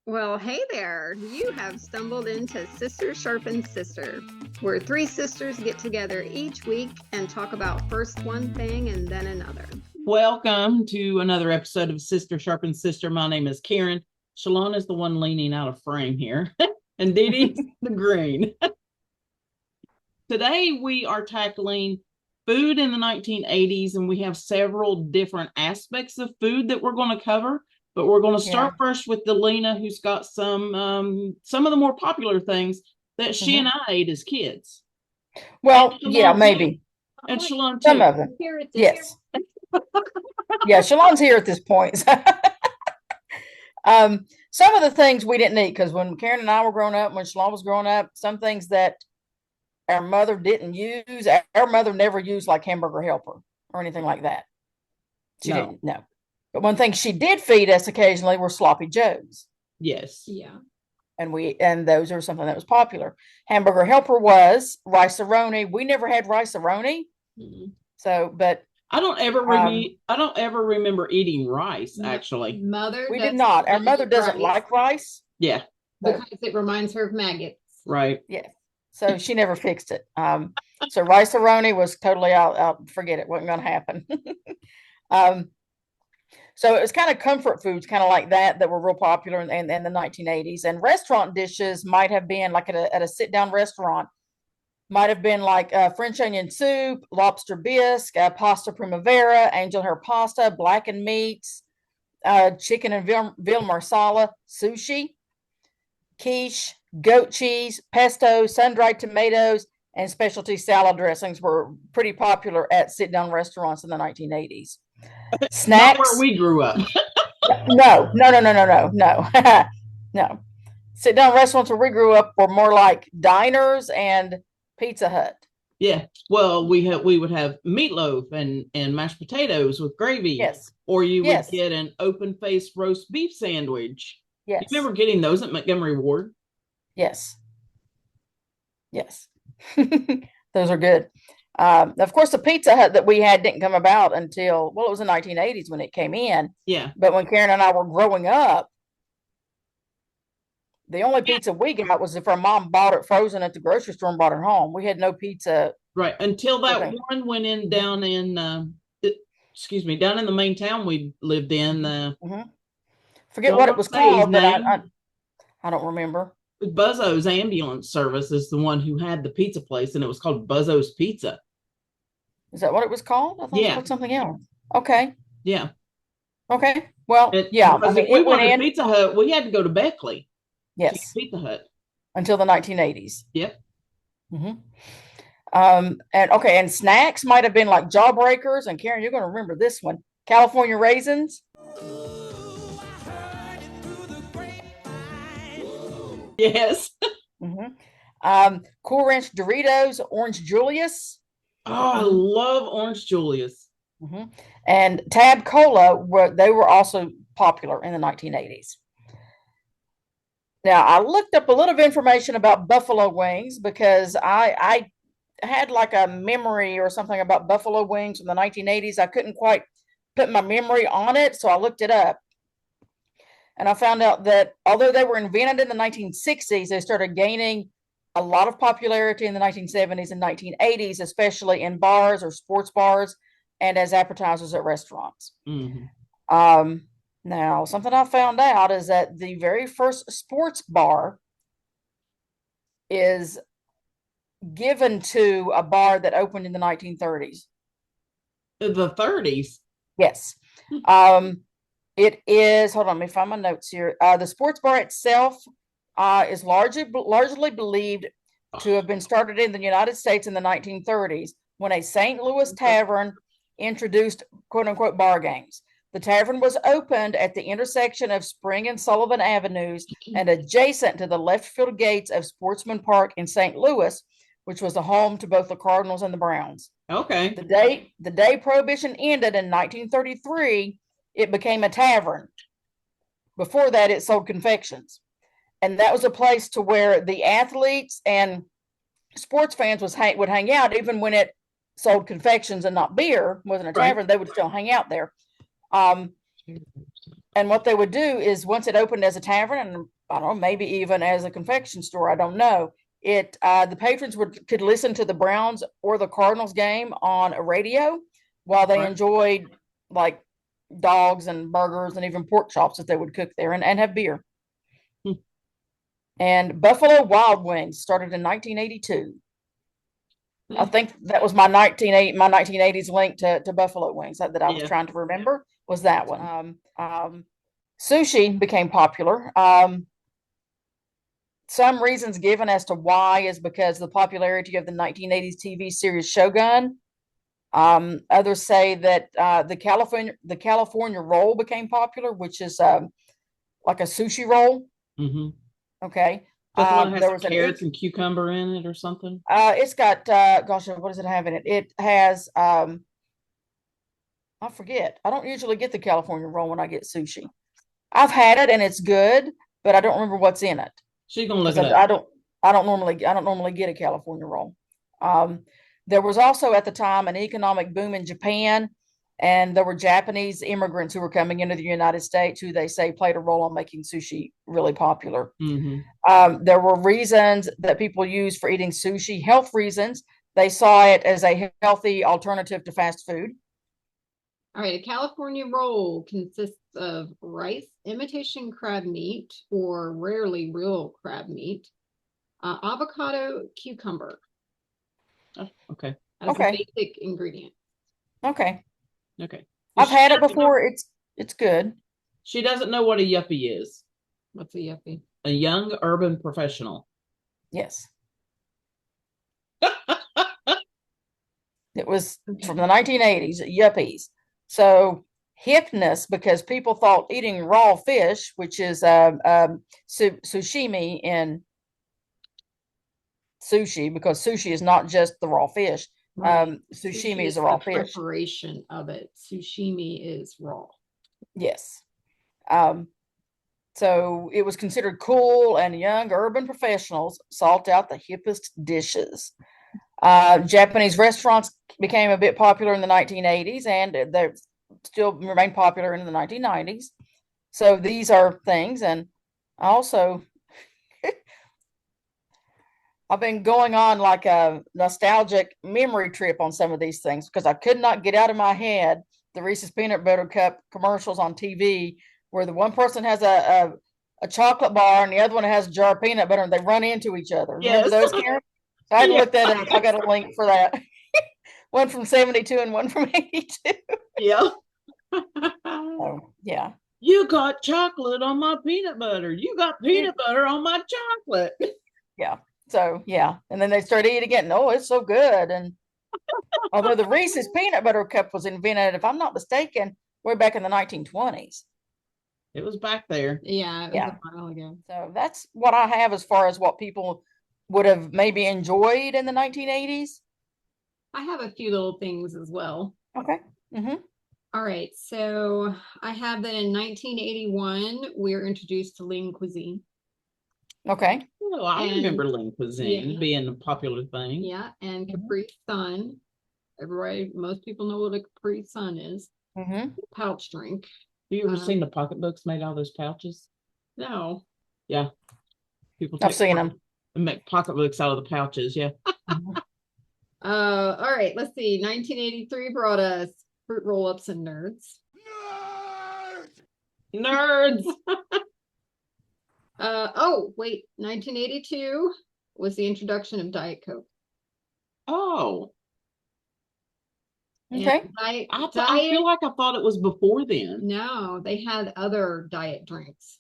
Well, hey there. You have stumbled into Sharpens Sister, where three sisters get together each week and talk about first one thing and then another. Welcome to another episode of Sister Sharpens Sister. My name is Karen. Shalon is the one leaning out of frame here, and Dee Dee's the green. Today we are tackling food in the 1980s, and we have several different aspects of food that we're going to cover. But we're going to start first with Delina, who's got some of the more popular things that she and I ate as kids. Well, yeah, maybe. And Shalon too. Some of them. Yes. Yeah, Shalon's here at this point. Some of the things we didn't eat, because when Karen and I were growing up, when Shalon was growing up, some things that our mother didn't use, our mother never used, like hamburger helper or anything like that. She didn't, no. But one thing she did feed us occasionally were sloppy joes. Yes. Yeah. And those are something that was popular. Hamburger helper was rice-a-roni. We never had rice-a-roni. Mm-hmm. So, but I don't ever remember eating rice, actually. We did not. Our mother doesn't like rice. Yeah. Because it reminds her of maggots. Right. Yeah. So she never fixed it. So rice-a-roni was totally out. Forget it. Wasn't going to happen. So it was kind of comfort foods, kind of like that were real popular in the 1980s. And restaurant dishes might have been like at a sit-down restaurant, might have been like French onion soup, lobster bisque, pasta primavera, angel hair pasta, blackened meats, chicken and veal marsala, sushi, quiche, goat cheese, pesto, sun-dried tomatoes, and specialty salad dressings were pretty popular at sit-down restaurants in the 1980s. Snacks. Not where we grew up. No. No. Sit-down restaurants where we grew up were more like diners and Pizza Hut. Yeah. Well, we would have meatloaf and mashed potatoes with gravy. Yes. Or you would get an open-faced roast beef sandwich. Yes. You remember getting those at Montgomery Ward? Yes. Those are good. Of course, the Pizza Hut that we had didn't come about until, well, it was the 1980s when it came in. Yeah. But when Karen and I were growing up, the only pizza we got was if our mom bought it frozen at the grocery store and brought it home. We had no pizza. Right. Until that one went in down in, down in the main town we lived in. Forget what it was called, but I don't remember. Buzzo's ambulance service is the one who had the pizza place, and it was called Buzzo's Pizza. Is that what it was called? I thought it was called something else. Okay. Yeah. Okay. Well, if we wanted Pizza Hut, we had to go to Beckley. Yes. Pizza Hut. Until the 1980s. Yep. And snacks might have been like Jawbreakers, and Karen, you're going to remember this one. California raisins. Yes. Cool Ranch Doritos, Orange Julius. Oh, I love Orange Julius. And Tab Cola, they were also popular in the 1980s. Now, I looked up a little of information about buffalo wings because I had like a memory or something about buffalo wings from the 1980s. I couldn't quite put my memory on it, so I looked it up. And I found out that although they were invented in the 1960s, they started gaining a lot of popularity in the 1970s and 1980s, especially in bars or sports bars and as appetizers at restaurants. Now, something I found out is that the very first sports bar is given to a bar that opened in the 1930s. The 30s? Yes. It is, hold on, let me find my notes here. The sports bar itself is largely believed to have been started in the United States in the 1930s when a St. Louis tavern introduced quote-unquote bar games. The tavern was opened at the intersection of Spring and Sullivan Avenues and adjacent to the left field gates of Sportsman Park in St. Louis, which was the home to both the Cardinals and the Browns. Okay. The day Prohibition ended in 1933, it became a tavern. Before that, it sold confections. And that was a place to where the athletes and sports fans would hang out, even when it sold confections and not beer, wasn't a tavern, they would still hang out there. And what they would do is once it opened as a tavern and I don't know, maybe even as a confection store. I don't know. The patrons could listen to the Browns or the Cardinals game on a radio while they Right. enjoyed like dogs and burgers and even pork chops that they would cook there and have beer. Hmm. And Buffalo Wild Wings started in 1982. I think that was my 1980s link to Buffalo Wings that I was trying to remember was that one. Sushi became popular. Some reasons given as to why is because of the popularity of the 1980s TV series Shogun. Others say that the California roll became popular, which is like a sushi roll. Mm-hmm. Okay. That's the one that has there some was carrots and cucumber in it or something. It's got gosh, what does it have in it? It has I forget. I don't usually get the California roll when I get sushi. I've had it and it's good, but I don't remember what's in it. She's gonna look 'Cause it up. I don't normally get a California roll. There was also at the time an economic boom in Japan, and there were Japanese immigrants who were coming into the United States who they say played a role in making sushi really popular. Mm-hmm. There were reasons that people used for eating sushi, health reasons. They saw it as a healthy alternative to fast food. All right, a California roll consists of rice, imitation crab meat, or rarely real crab meat, avocado, cucumber. Oh, okay. As Okay. the basic ingredient. Okay. Okay. I've had it before. It's good. She doesn't know what a yuppie is. What's a yuppie? A young urban professional. Yes. It was from the 1980s, yuppies. So hipness, because people thought eating raw fish, which is sashimi in sushi, because sushi is not just the raw fish. Right. Sashimi Sushi is a raw the fish. Preparation of it. Sushimi is raw. Yes. So it was considered cool, and young urban professionals sought out the hippest dishes. Japanese restaurants became a bit popular in the 1980s, and they still remain popular in the 1990s. So these are things, and also I've been going on like a nostalgic memory trip on some of these things because I could not get out of my head the Reese's Peanut Butter Cup commercials on TV where the one person has a chocolate bar and the other one has a jar of peanut butter and they run into each other. Remember those, Karen? So I had to look that up. I got a link for that. One from 72 and one from 82. Yeah. So, yeah. You got chocolate on my peanut butter. You got peanut butter on my chocolate. Yeah. So, yeah. And then they start eating again. Oh, it's so good. And although the Reese's Peanut Butter Cup was invented, if I'm not mistaken, way back in the 1920s. It was back there. Yeah, it was a while ago. So that's what I have as far as what people would have maybe enjoyed in the 1980s. I have a few little things as well. Okay. Mm-hmm. All right. So I have that in 1981, we're introduced to lean cuisine. Okay. Oh, I remember lean cuisine being a popular thing. Yeah. And Capri Sun. Most people know what a Capri Sun is. Mm-hmm. Pouch drink. Have you ever seen the pocketbooks made out of those pouches? No. Yeah. I've seen them. And make pocketbooks out of the pouches. Yeah. All right. Let's see. 1983 brought us fruit roll-ups and nerds. Nerds. Oh, wait. 1982 was the introduction of Diet Coke. Oh. Okay. I feel like I thought it was before then. No, they had other diet drinks.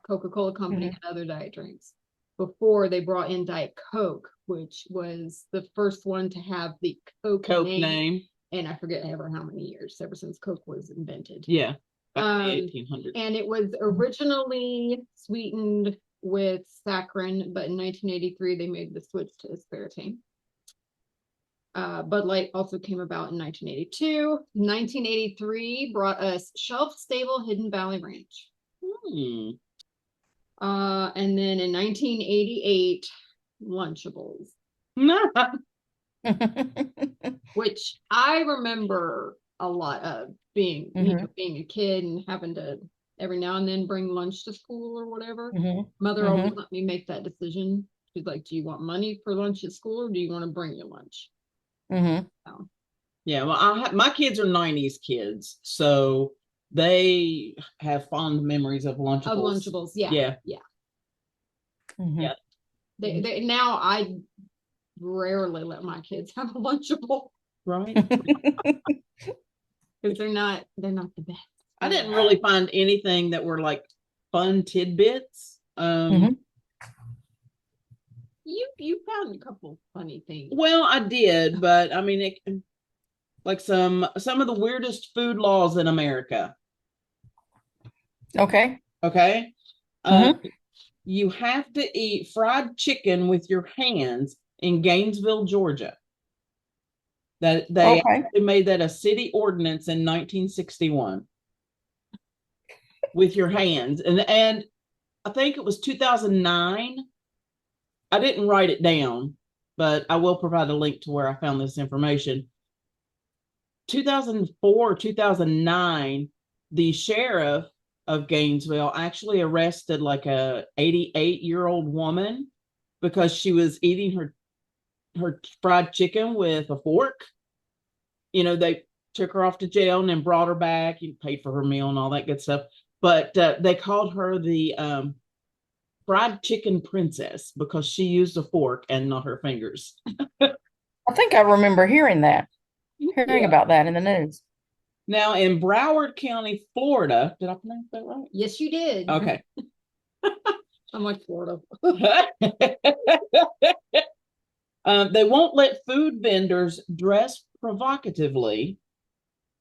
Coca-Cola Company had other diet drinks before they brought in Diet Coke, which was the first one to have the Coke name. And I forget ever how many years, ever since Coke was invented. Yeah. Back in the 1800s. And it was originally sweetened with saccharin, but in 1983 they made the switch to aspartame. Bud Light also came about in 1982. 1983 brought us shelf-stable Hidden Valley Ranch. And then in 1988, Lunchables. Which I remember a lot of being a kid and having to every now and then bring lunch to school or whatever. Mhm. Mother Mhm. always let me make that decision. She's like, do you want money for lunch at school or do you want to bring your lunch? Mhm. So, Yeah, well, my kids are 90s kids, so they have fond memories of Lunchables. of Lunchables, yeah. Yeah. Yeah. Mhm. Yeah. They now I rarely let my kids have a Lunchable Right. because they're not the best. I didn't really find anything that were like fun tidbits. Mhm. You found a couple funny things. Well, I did, but I mean, like some of the weirdest food laws in America. Okay. Okay. Mhm. You have to eat fried chicken with your hands in Gainesville, Georgia. That they Okay. actually made that a city ordinance in 1961 with your hands. And I think it was 2009. I didn't write it down, but I will provide a link to where I found this information. 2004, 2009, the sheriff of Gainesville actually arrested like a 88-year-old woman because she was eating her fried chicken with a fork. You know, they took her off to jail and then brought her back. You paid for her meal and all that good stuff. But they called her the fried chicken princess because she used a fork and not her fingers. I think I remember hearing Yeah. about that in the news. Now in Broward County, Florida, did I pronounce that right? Yes, you did. Okay. I'm like Florida. They won't let food vendors dress provocatively,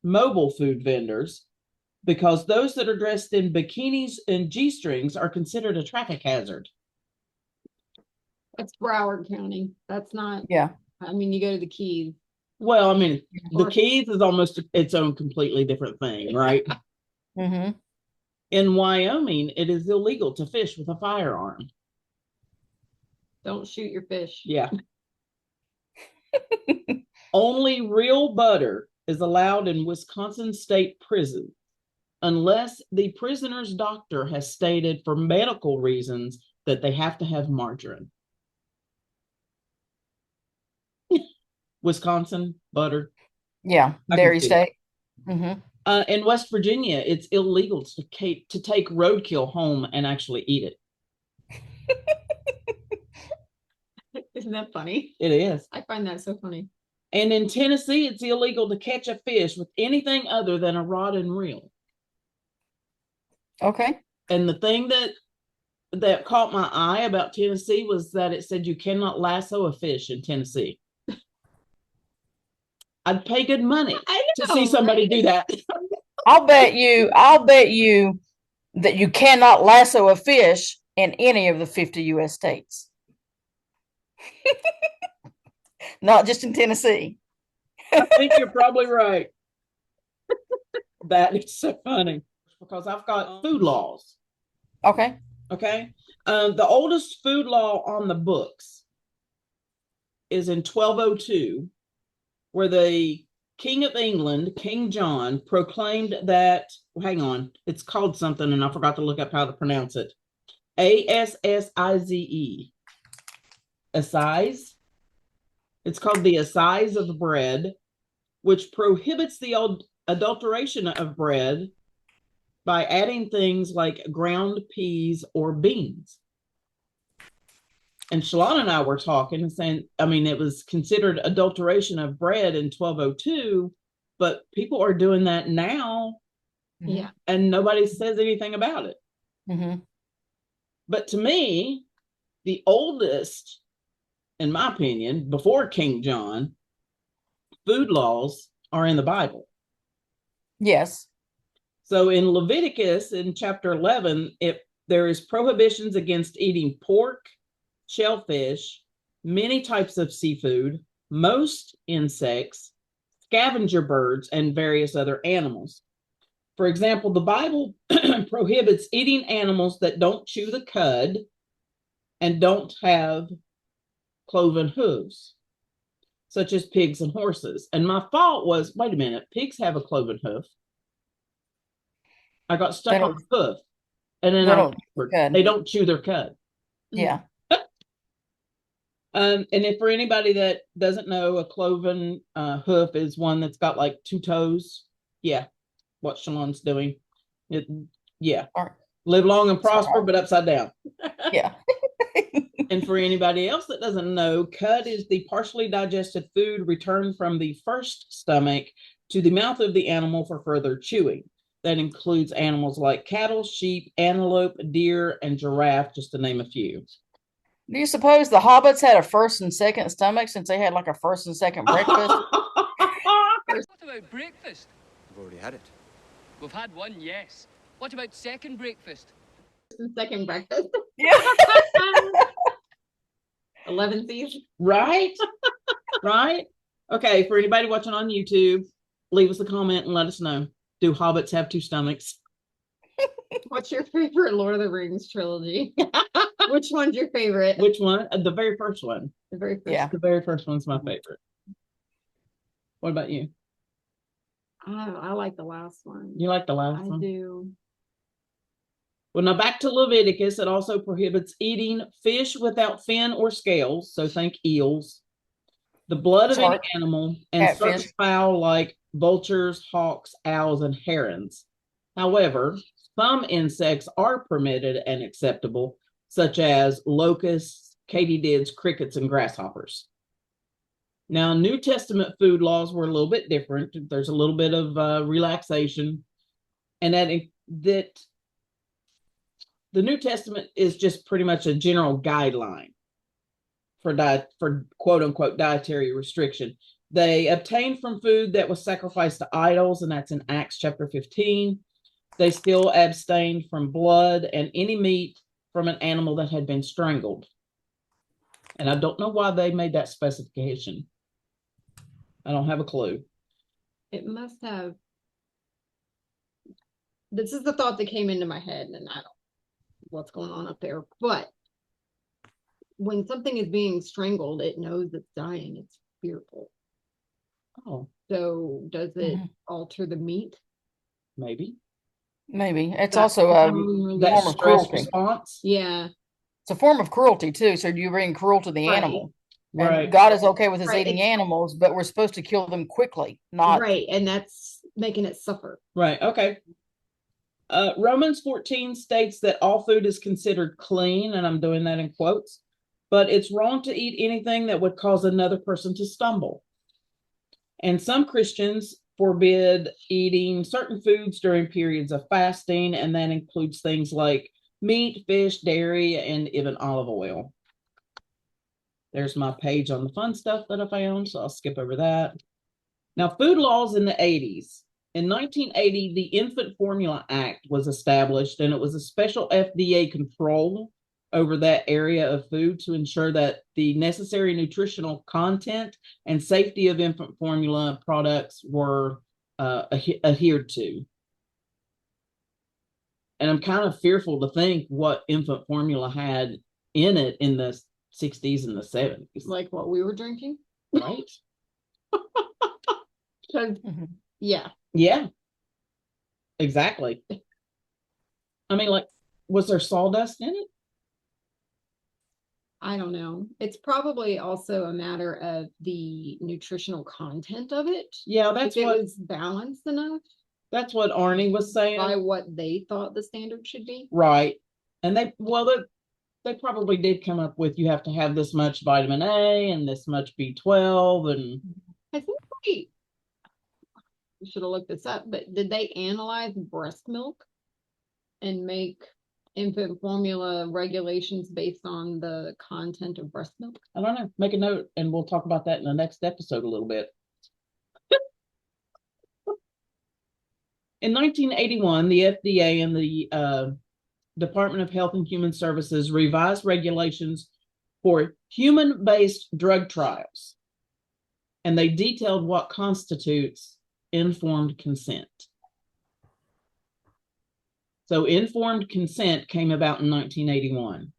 mobile food vendors, because those that are dressed in bikinis and G-strings are considered a traffic hazard. That's Broward County. That's not, Yeah. I mean, you go to the Keys. Well, I mean, the Keys is almost its own completely different thing, right? Mhm. In Wyoming, it is illegal to fish with a firearm. Don't shoot your fish. Yeah. Only real butter is allowed in Wisconsin state prison unless the prisoner's doctor has stated for medical reasons that they have to have margarine. Wisconsin butter. Yeah. I can Dairy see state. Mhm. In West Virginia, it's illegal to take roadkill home and actually eat it. Isn't that funny? It is. I find that so funny. And in Tennessee, it's illegal to catch a fish with anything other than a rod and reel. Okay. And the thing that caught my eye about Tennessee was that it said you cannot lasso a fish in Tennessee. I'd pay good money to see somebody do that. I'll bet you that you cannot lasso a fish in any of the 50 US states. Not just in Tennessee. I think you're probably right. That is so funny because I've got food laws. Okay. Okay. The oldest food law on the books is in 1202, where the King of England, King John, proclaimed that, hang on, it's called something and I forgot to look up how to pronounce it. Assize. Assize. It's called the Assize of Bread, which prohibits the adulteration of bread by adding things like ground peas or beans. And Shalon and I were talking and saying, I mean, it was considered adulteration of bread in 1202, but people are doing that now. Yeah. And nobody says anything about it. Mm-hmm. But to me, the oldest, in my opinion, before King John, food laws are in the Bible. Yes. So in Leviticus, in chapter 11, there is prohibitions against eating pork, shellfish, many types of seafood, most insects, scavenger birds, and various other animals. For example, the Bible prohibits eating animals that don't chew the cud and don't have cloven hooves, such as pigs and horses. And my thought was, wait a minute, pigs have a cloven hoof. I got stuck They on don't- a hoof. And then they I don't remembered, cud. they don't chew their cud. Yeah. And if for anybody that doesn't know, a cloven hoof is one that's got like 2 toes. Yeah, what Shalon's doing. Yeah. Or- Live long and prosper, Sorry. but upside down. Yeah. And for anybody else that doesn't know, cud is the partially digested food returned from the first stomach to the mouth of the animal for further chewing. That includes animals like cattle, sheep, antelope, deer, and giraffe, just to name a few. Do you suppose the hobbits had a first and second stomach since they had like a first and second breakfast? What about breakfast? We've already had it. We've had one, yes. What about second breakfast? Second breakfast. Yeah. 11 C's. Right? Right? Okay, for anybody watching on YouTube, leave us a comment and let us know. Do hobbits have 2 stomachs? What's your favorite Lord of the Rings trilogy? Which one's your favorite? Which one? The very first one. The very first. Yeah. The very first one's my favorite. What about you? I like the last one. You like the last I one? do. Well, now back to Leviticus. It also prohibits eating fish without fin or scales. So think eels. The blood of any Sorry. animal and certain Catfish. fowl like vultures, hawks, owls, and herons. However, some insects are permitted and acceptable, such as locusts, katydids, crickets, and grasshoppers. Now, New Testament food laws were a little bit different. There's a little bit of relaxation, and that the New Testament is just pretty much a general guideline for quote unquote dietary restriction. They abstained from food that was sacrificed to idols, and that's in Acts chapter 15. They still abstained from blood and any meat from an animal that had been strangled. And I don't know why they made that specification. I don't have a clue. It must have. This is the thought that came into my head, and I don't know what's going on up there. But when something is being strangled, it knows it's dying. It's fearful. Oh, So does it Mhm. alter the meat? maybe. Maybe. It's That's also that a form That of stress cruelty. response. Yeah. It's a form of cruelty too. So you're being cruel to the Right. animal. And Right. God is okay with us Right, eating it's- animals, but we're supposed to kill them quickly, not Right. And that's making it suffer. Right. Okay. Romans 14 states that all food is considered clean, and I'm doing that in quotes, but it's wrong to eat anything that would cause another person to stumble. And some Christians forbid eating certain foods during periods of fasting, and that includes things like meat, fish, dairy, and even olive oil. There's my page on the fun stuff that I found, so I'll skip over that. Now, food laws in the 80s. In 1980, the Infant Formula Act was established, and it was a special FDA control over that area of food to ensure that the necessary nutritional content and safety of infant formula products were adhered to. And I'm kind of fearful to think what infant formula had in it in the 60s and the 70s. Like what we were drinking. Right? 'Cause, Mhm. yeah. Yeah. Exactly. I mean, like, was there sawdust in it? I don't know. It's probably also a matter of the nutritional content of it. Yeah, If it was balanced enough that's what Arnie was saying. by what they thought the standard should be. Right. And they probably did come up with, you have to have this much vitamin A and this much B12 and I think we should have looked this up, but did they analyze breast milk and make infant formula regulations based on the content of breast milk? I don't know. Make a note and we'll talk about that in the next episode a little bit. In 1981, the FDA and the Department of Health and Human Services revised regulations for human-based drug trials, and they detailed what constitutes informed consent. So informed consent came about in 1981.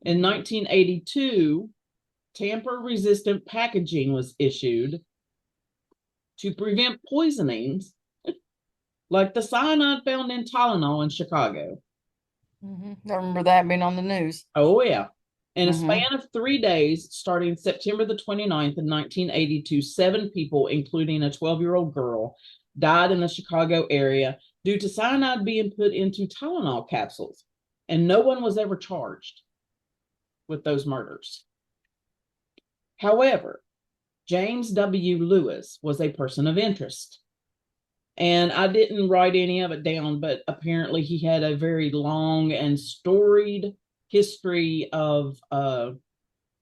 In 1982, tamper-resistant packaging was issued to prevent poisonings like the cyanide found in Tylenol in Chicago. I remember that being on the news. Oh, yeah. In a Mhm. span of 3 days, starting September the 29th in 1982, 7 people, including a 12-year-old girl, died in the Chicago area due to cyanide being put into Tylenol capsules. And no one was ever charged with those murders. However, James W. Lewis was a person of interest. And I didn't write any of it down, but apparently he had a very long and storied history of,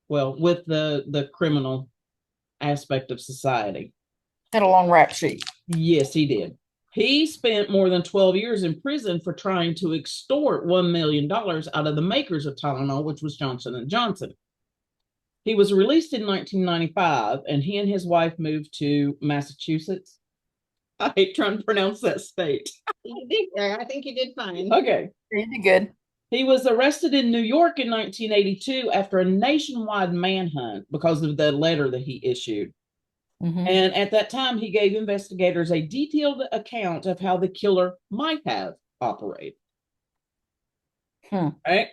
with the criminal aspect of society. Had a long rap sheet. Yes, he did. He spent more than 12 years in prison for trying to extort $1 million out of the makers of Tylenol, which was Johnson & Johnson. He was released in 1995, and he and his wife moved to Massachusetts. I hate trying to pronounce that state. I think you did fine. Okay. You did good. He was arrested in New York in 1982 after a nationwide manhunt because of the letter that he issued. And at that time, he gave investigators a detailed account of how the killer might have operated. Right?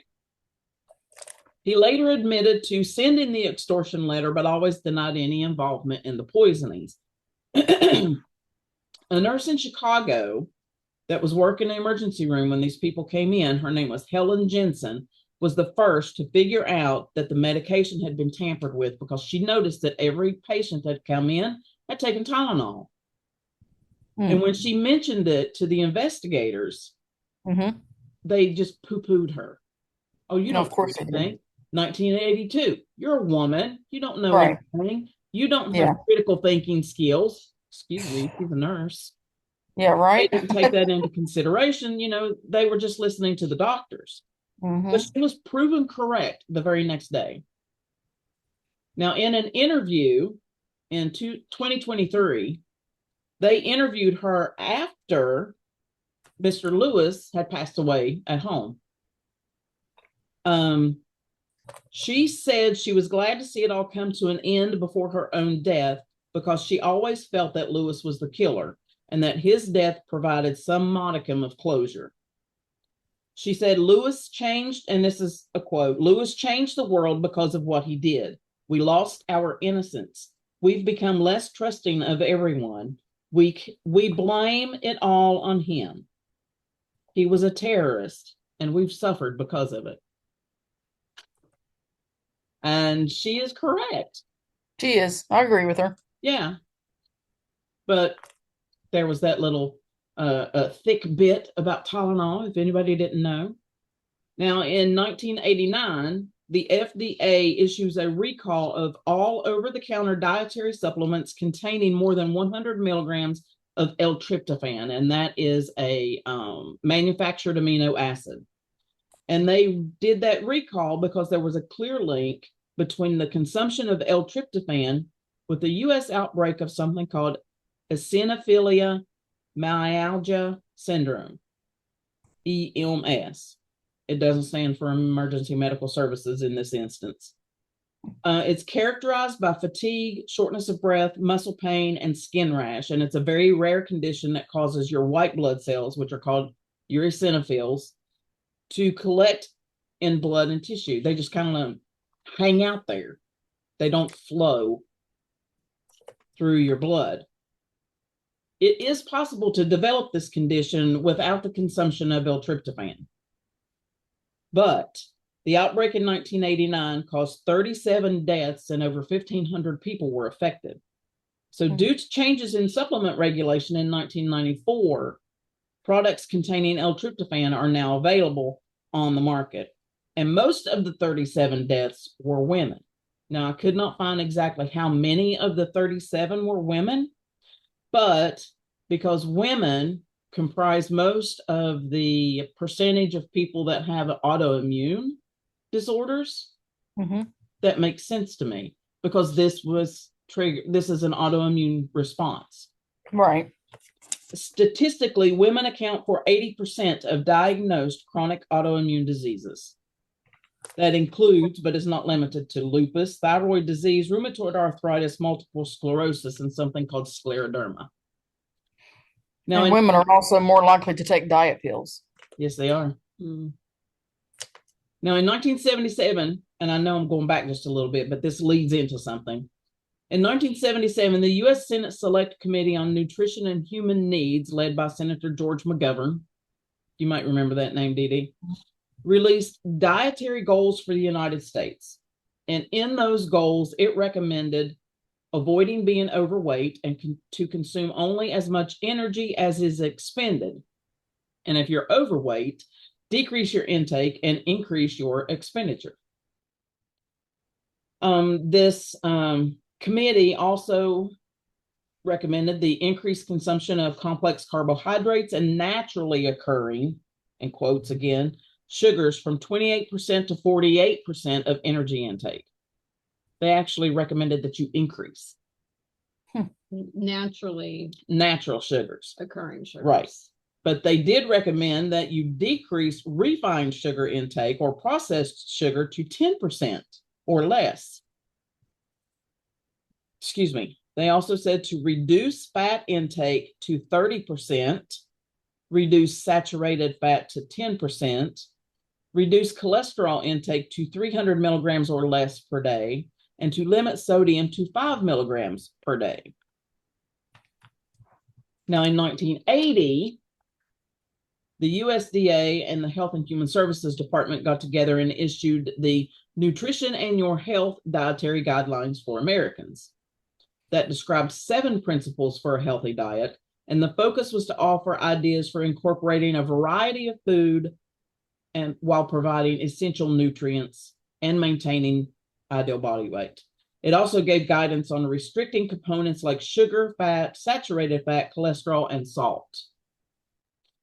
He later admitted to sending the extortion letter, but always denied any involvement in the poisonings. A nurse in Chicago that was working in the emergency room when these people came in, her name was Helen Jensen, was the first to figure out that the medication had been tampered with because she noticed that every patient that come in had taken Tylenol. And when she mentioned it to the investigators, they just poo-pooed her. Oh, you don't, of course, anything. 1982, you're a woman. You don't know anything. You don't have critical thinking skills. Excuse me, she's a nurse. Yeah, right. They didn't take that into consideration. You know, they were just listening to the doctors. But she was proven correct the very next day. Now, in an interview in 2023, they interviewed her after Mr. Lewis had passed away at home. She said she was glad to see it all come to an end before her own death because she always felt that Lewis was the killer and that his death provided some modicum of closure. She said, Lewis changed, and this is a quote, Lewis changed the world because of what he did. We lost our innocence. We've become less trusting of everyone. We blame it all on him. He was a terrorist, and we've suffered because of it. And she is correct. She is. I agree with her. Yeah. But there was that little thick bit about Tylenol, if anybody didn't know. Now, in 1989, the FDA issues a recall of all over-the-counter dietary supplements containing more than 100 milligrams of L-tryptophan, and that is a manufactured amino acid. And they did that recall because there was a clear link between the consumption of L-tryptophan with the U.S. outbreak of something called eosinophilia myalgia syndrome, EMS. It doesn't stand for emergency medical services in this instance. It's characterized by fatigue, shortness of breath, muscle pain, and skin rash. And it's a very rare condition that causes your white blood cells, which are called eosinophils, to collect in blood and tissue. They just kind of hang out there. They don't flow through your blood. It is possible to develop this condition without the consumption of L-tryptophan. But the outbreak in 1989 caused 37 deaths and over 1,500 people were affected. So due to changes in supplement regulation in 1994, products containing L-tryptophan are now available on the market. And most of the 37 deaths were women. Now, I could not find exactly how many of the 37 were women, but because women comprise most of the percentage of people that have autoimmune disorders, that makes sense to me because this was triggered. This is an autoimmune response. Right. Statistically, women account for 80% of diagnosed chronic autoimmune diseases. That includes, but is not limited to, lupus, thyroid disease, rheumatoid arthritis, multiple sclerosis, and something called scleroderma. Now, And women are also more likely to take diet pills. yes, they are. Now, in 1977, and I know I'm going back just a little bit, but this leads into something. In 1977, the U.S. Senate Select Committee on Nutrition and Human Needs, led by Senator George McGovern, you might remember that name, Dee Dee, released dietary goals for the United States. And in those goals, it recommended avoiding being overweight and to consume only as much energy as is expended. And if you're overweight, decrease your intake and increase your expenditure. This committee also recommended the increased consumption of complex carbohydrates and naturally occurring, in quotes again, sugars from 28% to 48% of energy intake. They actually recommended that you increase. Natural sugars. Occurring sugars. Right. But they did recommend that you decrease refined sugar intake or processed sugar to 10% or less. Excuse me. They also said to reduce fat intake to 30%, reduce saturated fat to 10%, reduce cholesterol intake to 300 milligrams or less per day, and to limit sodium to 5 milligrams per day. Now, in 1980, the USDA and the Health and Human Services Department got together and issued the Nutrition and Your Health Dietary Guidelines for Americans that described 7 principles for a healthy diet. And the focus was to offer ideas for incorporating a variety of food and while providing essential nutrients and maintaining ideal body weight. It also gave guidance on restricting components like sugar, fat, saturated fat, cholesterol, and salt.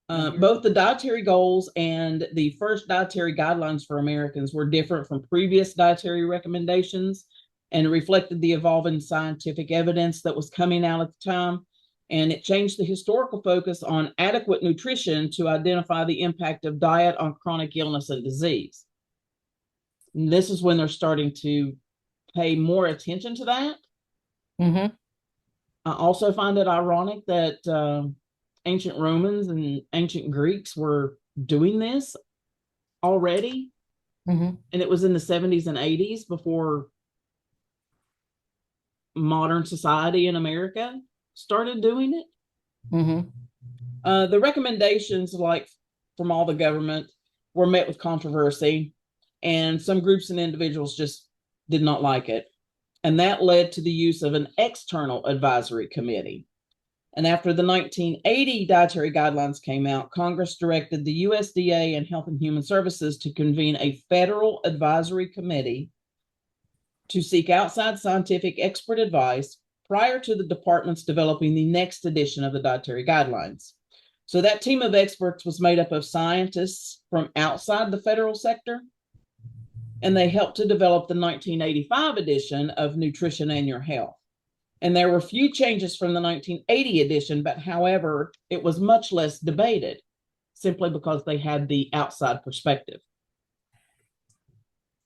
Both the dietary goals and the first dietary guidelines for Americans were different from previous dietary recommendations and reflected the evolving scientific evidence that was coming out at the time. And it changed the historical focus on adequate nutrition to identify the impact of diet on chronic illness and disease. And this is when they're starting to pay more attention to that. I also find it ironic that ancient Romans and ancient Greeks were doing this already. And it was in the 70s and 80s before modern society in America started doing it. The recommendations, like from all the government, were met with controversy, and some groups and individuals just did not like it. And that led to the use of an external advisory committee. And after the 1980 dietary guidelines came out, Congress directed the USDA and Health and Human Services to convene a federal advisory committee to seek outside scientific expert advice prior to the departments developing the next edition of the dietary guidelines. So that team of experts was made up of scientists from outside the federal sector, and they helped to develop the 1985 edition of Nutrition and Your Health. And there were few changes from the 1980 edition, but however, it was much less debated, simply because they had the outside perspective.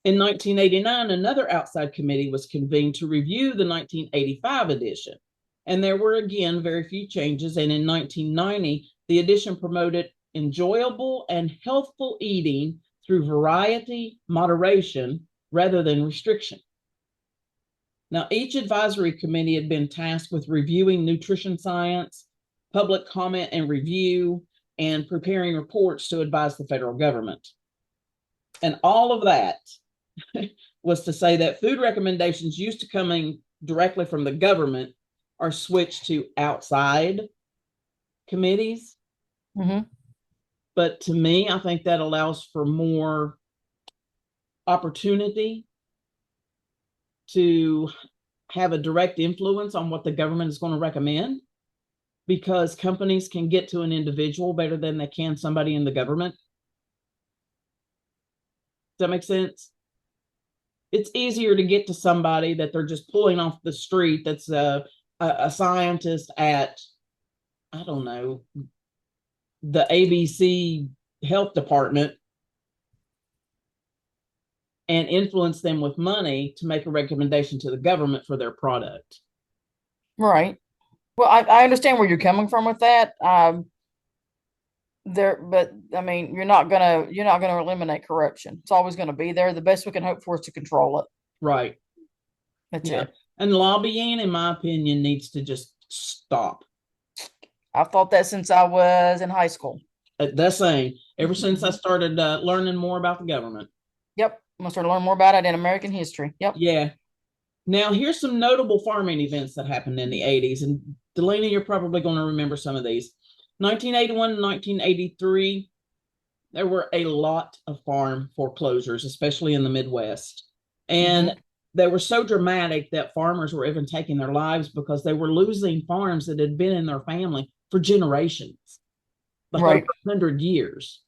In 1989, another outside committee was convened to review the 1985 edition. And there were, again, very few changes. And in 1990, the edition promoted enjoyable and healthful eating through variety, moderation, rather than restriction. Now, each advisory committee had been tasked with reviewing nutrition science, public comment and review, and preparing reports to advise the federal government. And all of that was to say that food recommendations used to coming directly from the government are switched to outside committees. But to me, I think that allows for more opportunity to have a direct influence on what the government is going to recommend, because companies can get to an individual better than they can somebody in the government. Does that make sense? It's easier to get to somebody that they're just pulling off the street that's a scientist at, I don't know, the ABC health department, and influence them with money to make a recommendation to the government for their product. Right. Well, I understand where you're coming from with that. But I mean, you're not gonna eliminate corruption. It's always gonna be there. The best we can hope for is to control it. Right. That's Yeah. it. And lobbying, in my opinion, needs to just stop. I've thought that since I was in high school. That's saying ever since I started learning more about the government. Yep. I'm gonna start to learn more about it in American history. Yep. Yeah. Now, here's some notable farming events that happened in the 80s. And Delana, you're probably going to remember some of these. 1981 and 1983, there were a lot of farm foreclosures, especially in the Midwest. And they were so dramatic that farmers were even taking their lives because they were losing farms that had been in their family for generations, like Right. over 100 years.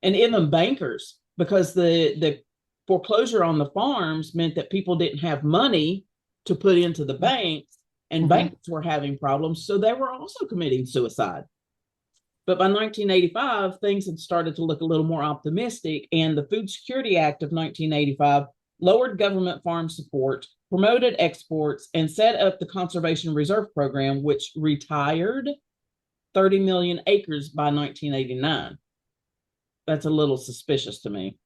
And even bankers, because the foreclosure on the farms meant that people didn't have money to put into the banks, and banks were having problems. So they were also committing suicide. But by 1985, things had started to look a little more optimistic, and the Food Security Act of 1985 lowered government farm support, promoted exports, and set up the Conservation Reserve Program, which retired 30 million acres by 1989. That's a little suspicious to me.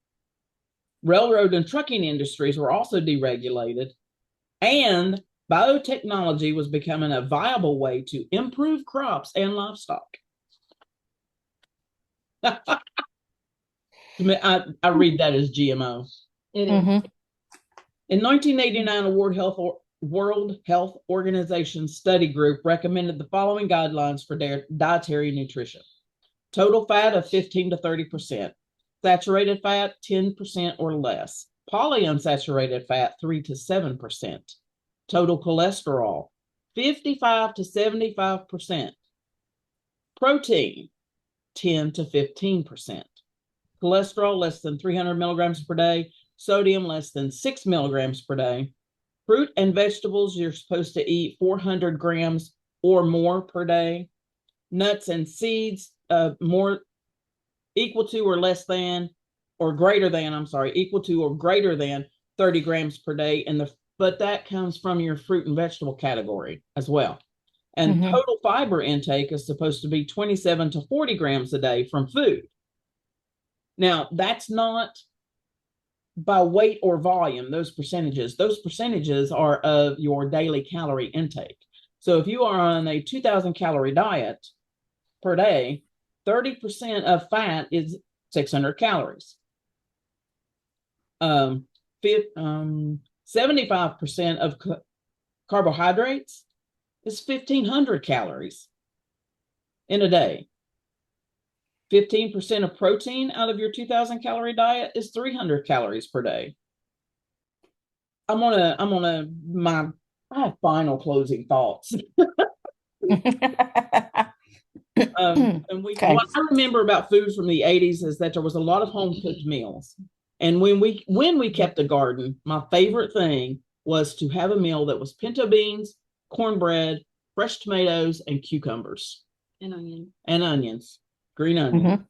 Railroad and trucking industries were also deregulated, and biotechnology was becoming a viable way to improve crops and livestock. I read that as GMO. It is. In 1989, a World Health Organization study group recommended the following guidelines for dietary nutrition. Total fat of 15 to 30%. Saturated fat, 10% or less. Polyunsaturated fat, 3 to 7%. Total cholesterol, 55 to 75%. Protein, 10 to 15%. Cholesterol, less than 300 milligrams per day. Sodium, less than 6 milligrams per day. Fruit and vegetables, you're supposed to eat 400 grams or more per day. Nuts and seeds, more equal to or less than, or greater than, equal to or greater than 30 grams per day. But that comes from your fruit and vegetable category as well. And total fiber intake is supposed to be 27 to 40 grams a day from food. Now, that's not by weight or volume, those percentages are of your daily calorie intake. So if you are on a 2,000 calorie diet per day, 30% of fat is 600 calories. 75% of carbohydrates is 1,500 calories in a day. 15% of protein out of your 2,000 calorie diet is 300 calories per day. I have final closing thoughts. What I remember about food from the 80s is that there was a lot of home cooked meals. And when we kept a garden, my favorite thing was to have a meal that was pinto beans, cornbread, fresh tomatoes, and cucumbers. And onions, green onions.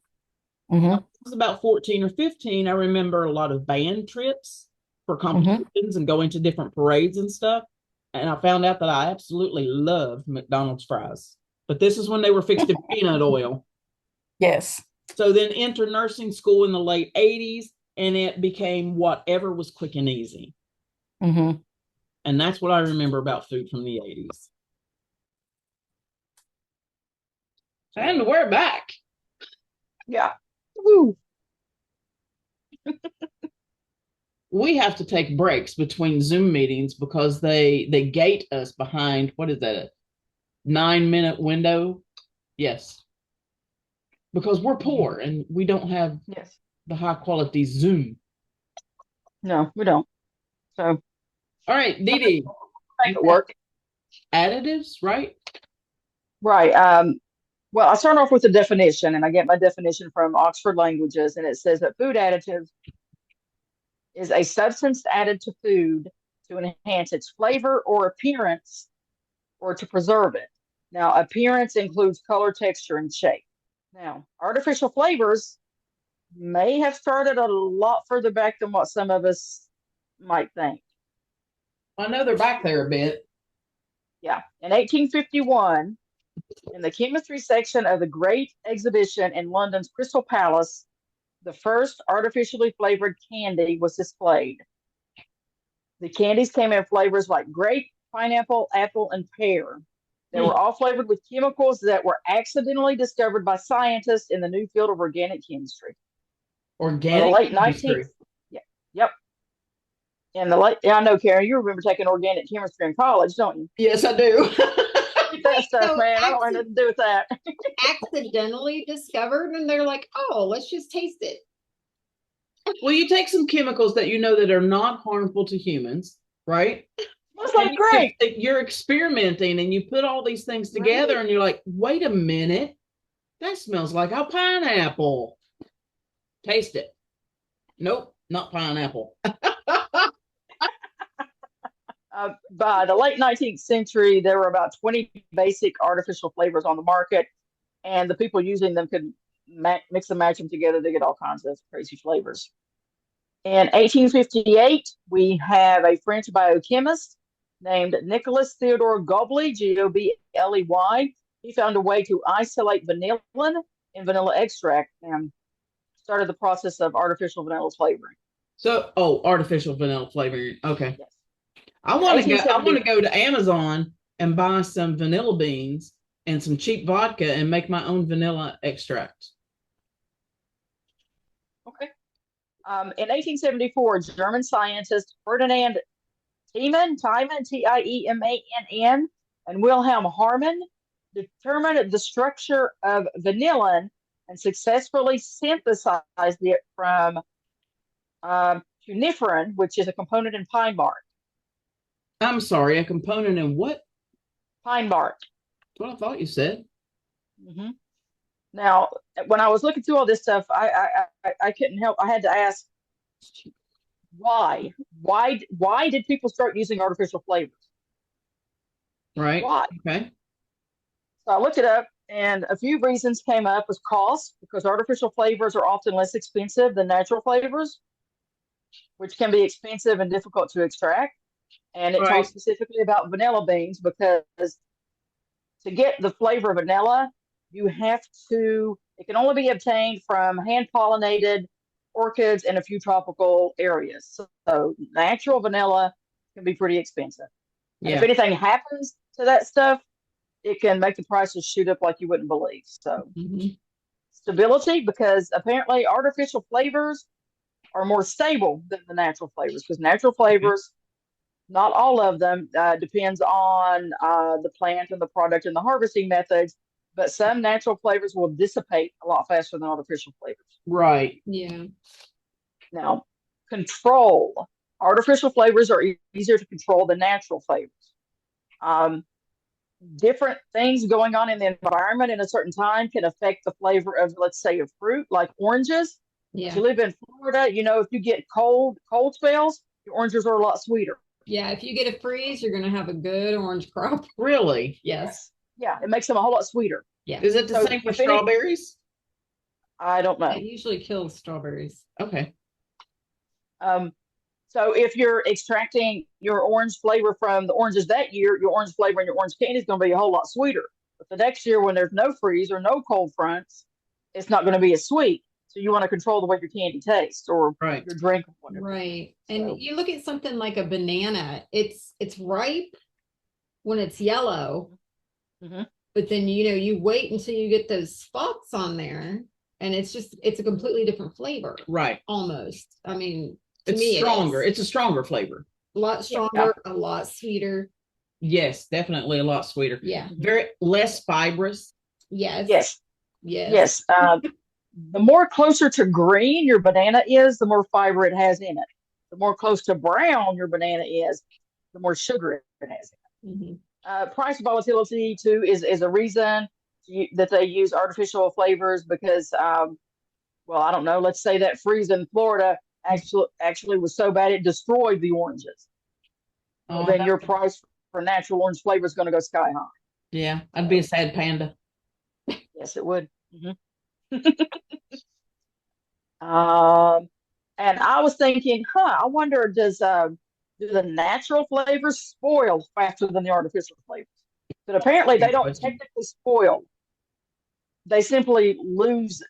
When I was about 14 or 15, I remember a lot of band trips for competitions and going to different parades and stuff. And I found out that I absolutely loved McDonald's fries. But this is when they were fixed in peanut oil. Yes. So then enter nursing school in the late 80s, and it became whatever was quick and easy. And that's what I remember about food from the 80s. And we're back. Yeah. Woo. We have to take breaks between Zoom meetings because they gate us behind, what is that, a 9-minute window? Yes. Because we're poor and we don't have the high quality Zoom. No, we don't. So, all right, Dee Dee. Make it work. Additives, right? Right. Well, I start off with a definition, and I get my definition from Oxford Languages, and it says that food additive is a substance added to food to enhance its flavor or appearance or to preserve it. Now, appearance includes color, texture, and shape. Now, artificial flavors may have started a lot further back than what some of us might think. I know they're back there a bit. Yeah. In 1851, in the chemistry section of the Great Exhibition in London's Crystal Palace, the first artificially flavored candy was displayed. The candies came in flavors like grape, pineapple, apple, and pear. They were all flavored with chemicals that were accidentally discovered by scientists in the new field of organic chemistry. Organic the late chemistry. 19th. Yeah, yep. In the late, yeah, I know, Karen, you remember taking organic chemistry in college, don't you? Yes, I do. That stuff, so man. I don't have nothing to do with that. Accidentally discovered, and they're like, oh, let's just taste it. Well, you take some chemicals that you know that are not harmful to humans, right? It's like great. You're experimenting and you put all these things together and you're like, wait a minute, that smells like a pineapple. Taste it. Nope, not pineapple. By the late 19th century, there were about 20 basic artificial flavors on the market, and the people using them could mix and match them together to get all kinds of crazy flavors. In 1858, we have a French biochemist named Nicholas Theodore Gobley, Gobley. He found a way to isolate vanillin in vanilla extract and started the process of artificial vanilla flavoring. So, artificial vanilla flavoring. Okay. Yes. I want to go to Amazon and buy some vanilla beans and some cheap vodka and make my own vanilla extract. Okay. In 1874, German scientist Ferdinand Tiemann, Tiemann, and Wilhelm Harman determined the structure of vanillin and successfully synthesized it from cuniferin, which is a component in pine bark. I'm sorry, a component in what? Pine bark. That's what I thought you said. Mm-hmm. Now, when I was looking through all this stuff, I couldn't help. I had to ask, why? Why did people start using artificial flavors? Right. Why? Okay. So I looked it up, and a few reasons came up as cost, because artificial flavors are often less expensive than natural flavors, which can be expensive and difficult to extract. And it talks specifically about vanilla beans, because to get the flavor of vanilla, it can only be obtained from hand-pollinated orchids in a few tropical areas. So natural vanilla can be pretty expensive. Yeah. And if anything happens to that stuff, it can make the prices shoot up like you wouldn't believe. So stability, because apparently artificial flavors are more stable than the natural flavors, because natural flavors, not all of them, depends on the plant and the product and the harvesting methods, but some natural flavors will dissipate a lot faster than artificial flavors. Right. Yeah. Now, control. Artificial flavors are easier to control than natural flavors. Different things going on in the environment in a certain time can affect the flavor of, let's say, a fruit like oranges. Yeah. If you live in Florida, if you get cold spells, your oranges are a lot sweeter. Yeah, if you get a freeze, you're going to have a good orange crop. Really? Yes. Yeah, it makes them a whole lot sweeter. Yeah. Is it the same for strawberries? I don't know. It usually kills strawberries. Okay. So if you're extracting your orange flavor from the oranges that year, your orange flavor in your orange candy is going to be a whole lot sweeter. But the next year, when there's no freeze or no cold fronts, it's not going to be as sweet. So you want to control the way your candy tastes or your drink. Or whatever. Right. And you look at something like a banana, it's ripe when it's yellow. Mm-hmm. But then, you wait until you get those spots on there, and it's a completely different flavor. Right. Almost. I mean, it's stronger. It's a stronger flavor. A lot stronger, a lot sweeter. Yes, definitely a lot sweeter. Yeah. Very less fibrous. Yes. Yes. Yes. Yes. The more closer to green your banana is, the more fiber it has in it. The more close to brown your banana is, the more sugar it has in it. Mm-hmm. Price volatility too is a reason that they use artificial flavors, because, I don't know. Let's say that freeze in Florida actually was so bad it destroyed the oranges. Well, then your price for natural orange flavor is going to go sky high. Yeah, I'd be a sad panda. Yes, it would. Mm-hmm. And I was thinking, I wonder, does do the natural flavors spoil faster than the artificial flavors? But apparently they don't technically spoil. They simply lose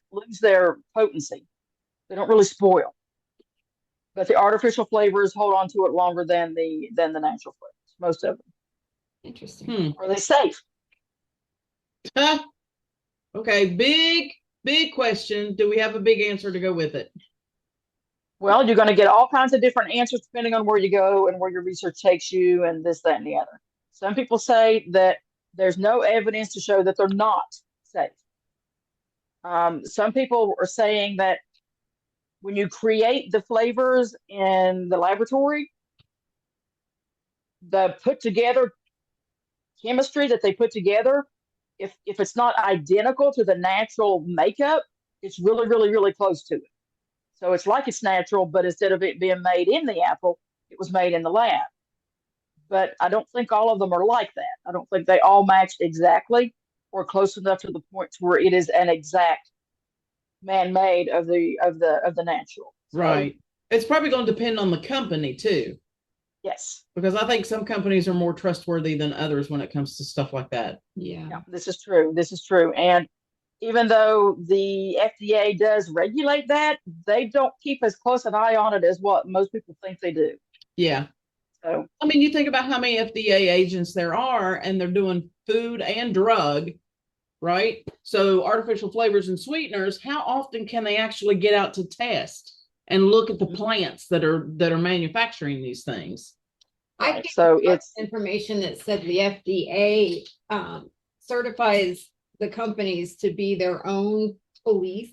their potency. They don't really spoil. But the artificial flavors hold on to it longer than the natural flavors, most of them. Interesting. Are they safe? Okay, big question. Do we have a big answer to go with it? Well, you're going to get all kinds of different answers depending on where you go and where your research takes you and this, that, and the other. Some people say that there's no evidence to show that they're not safe. Some people are saying that when you create the flavors in the laboratory, the put together chemistry that they put together, if it's not identical to the natural makeup, it's really, really, really close to it. So it's like it's natural, but instead of it being made in the apple, it was made in the lab. But I don't think all of them are like that. I don't think they all matched exactly or close enough to the point where it is an exact man-made of the natural. Right. It's probably going to depend on the company too. Yes. Because I think some companies are more trustworthy than others when it comes to stuff like that. Yeah. This is true. This is true. And even though the FDA does regulate that, they don't keep as close an eye on it as what most people think they do. Yeah. So, I mean, you think about how many FDA agents there are, and they're doing food and drug, right? So artificial flavors and sweeteners, how often can they actually get out to test and look at the plants that are manufacturing these things? I so it's information that said the FDA certifies the companies to be their own police.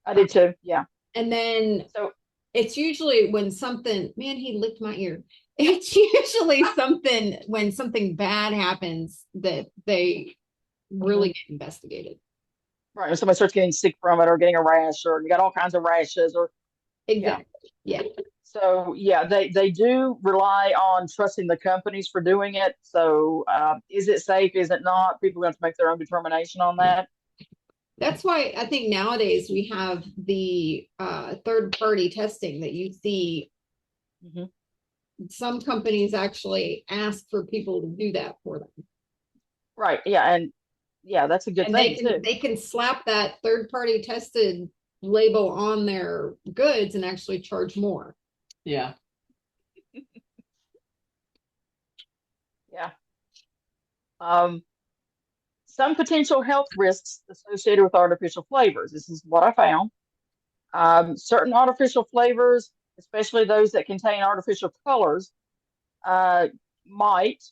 I did too. Yeah. And then so it's usually when something, man, he licked my ear. It's usually something when something bad happens that they really get investigated. Right. When somebody starts getting sick from it or getting a rash or you got all kinds of rashes or exactly. Yeah. So yeah, they do rely on trusting the companies for doing it. So is it safe? Is it not? People have to make their own determination on that. That's why I think nowadays we have the third-party testing that you see. Some companies actually ask for people to do that for them. Right. Yeah. And yeah, that's a good thing too. They can slap that third-party tested label on their goods and actually charge more. Yeah. Yeah. Some potential health risks associated with artificial flavors. This is what I found. Certain artificial flavors, especially those that contain artificial colors, might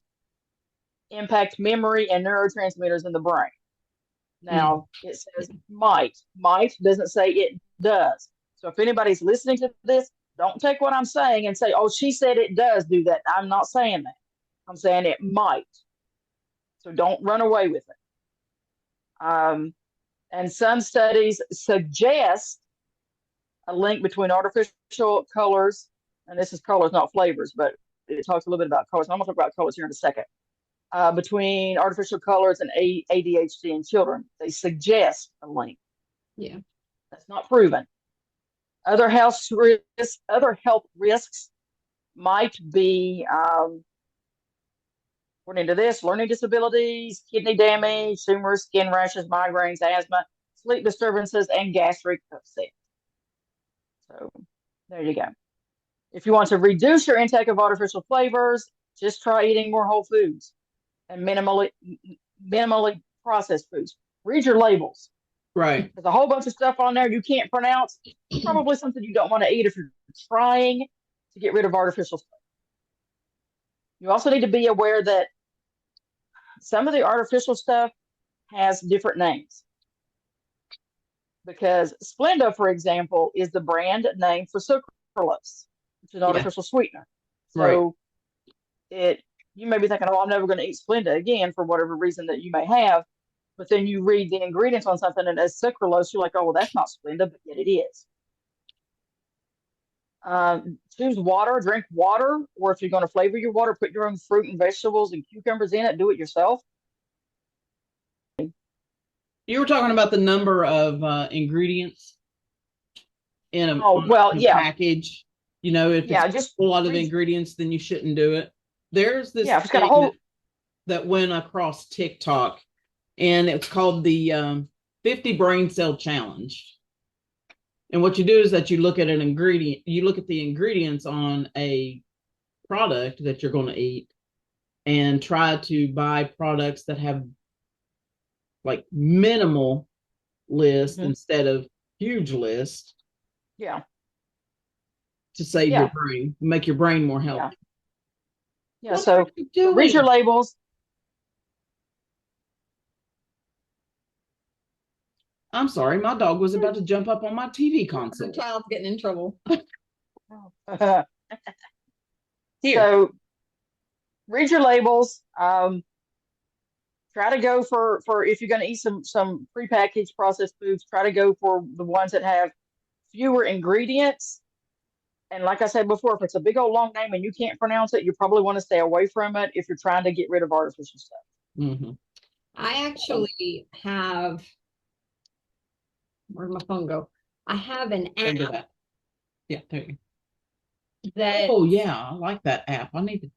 impact memory and neurotransmitters in the brain. Now, it says might. Might doesn't say it does. So if anybody's listening to this, don't take what I'm saying and say, oh, she said it does do that. I'm not saying that. I'm saying it might. So don't run away with it. And some studies suggest a link between artificial colors, and this is colors, not flavors, but it talks a little bit about colors. I'm going to talk about colors here in a second. Between artificial colors and ADHD in children. They suggest a link. Yeah. That's not proven. Other health risks might be, according to this, learning disabilities, kidney damage, tumors, skin rashes, migraines, asthma, sleep disturbances, and gastric upset. So there you go. If you want to reduce your intake of artificial flavors, just try eating more whole foods and minimally processed foods. Read your labels. Right. There's a whole bunch of stuff on there you can't pronounce. Probably something you don't want to eat if you're trying to get rid of artificial stuff. You also need to be aware that some of the artificial stuff has different names. Because Splenda, for example, is the brand name for sucralose, which is an artificial sweetener. So you may be thinking, oh, I'm never going to eat Splenda again for whatever reason that you may have. But then you read the ingredients on something and it's sucralose, you're like, oh, well, that's not Splenda, but yet it is. Choose water, drink water, or if you're going to flavor your water, put your own fruit and vegetables and cucumbers in it, do it yourself. You were talking about the number of ingredients in a package. You know, if Yeah, it's just a lot of read- ingredients, then you shouldn't do it. There's this Yeah, if it's got a thing whole- that went across TikTok, and it's called the 50 brain cell challenge. And what you do is that you look at an ingredient, you look at the ingredients on a product that you're going to eat, and try to buy products that have like minimal list instead of huge list. Yeah. To save Yeah. your brain, make your brain more healthy. Yeah. So read your labels. I'm sorry, my dog was about to jump up on my TV console. The child's getting in trouble. Here. So read your labels. Try to go for if you're going to eat some prepackaged processed foods, try to go for the ones that have fewer ingredients. And like I said before, if it's a big old long name and you can't pronounce it, you probably want to stay away from it if you're trying to get rid of artificial stuff. Mm-hmm. I actually have, where'd my phone go? I have an app Yeah, there you go. that Oh yeah, I like that app. I need to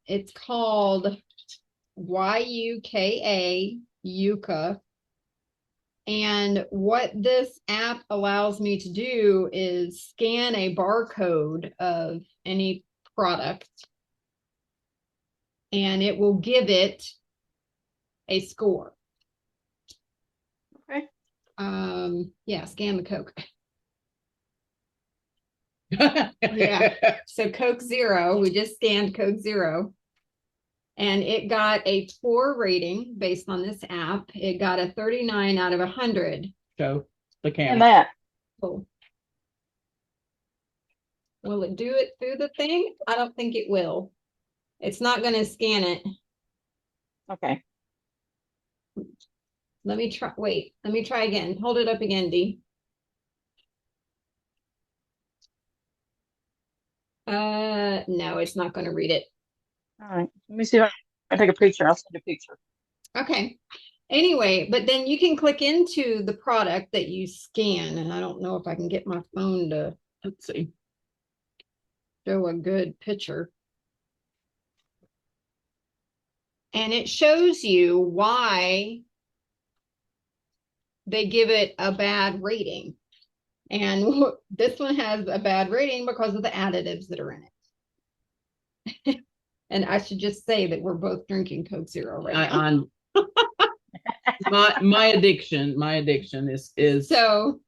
it's called YUKA. And what this app allows me to do is scan a barcode of any product, and it will give it a score. Okay. Yeah, scan the Coke. Yeah. So Coke Zero, we just scanned Coke Zero. And it got a 4 rating based on this app. It got a 39 out of 100. Show the camera. And that. Cool. Will it do it through the thing? I don't think it will. It's not going to scan it. Okay. Let me try. Wait, let me try again. Hold it up again, Dee. No, it's not going to read it. All right. Let me see if I can take a picture. I'll send a picture. Okay. Anyway, but then you can click into the product that you scan, and I don't know if I can get my phone to, let's see, show a good picture. And it shows you why they give it a bad rating. And this one has a bad rating because of the additives that are in it. And I should just say that we're both drinking Coke Zero right now. my addiction is so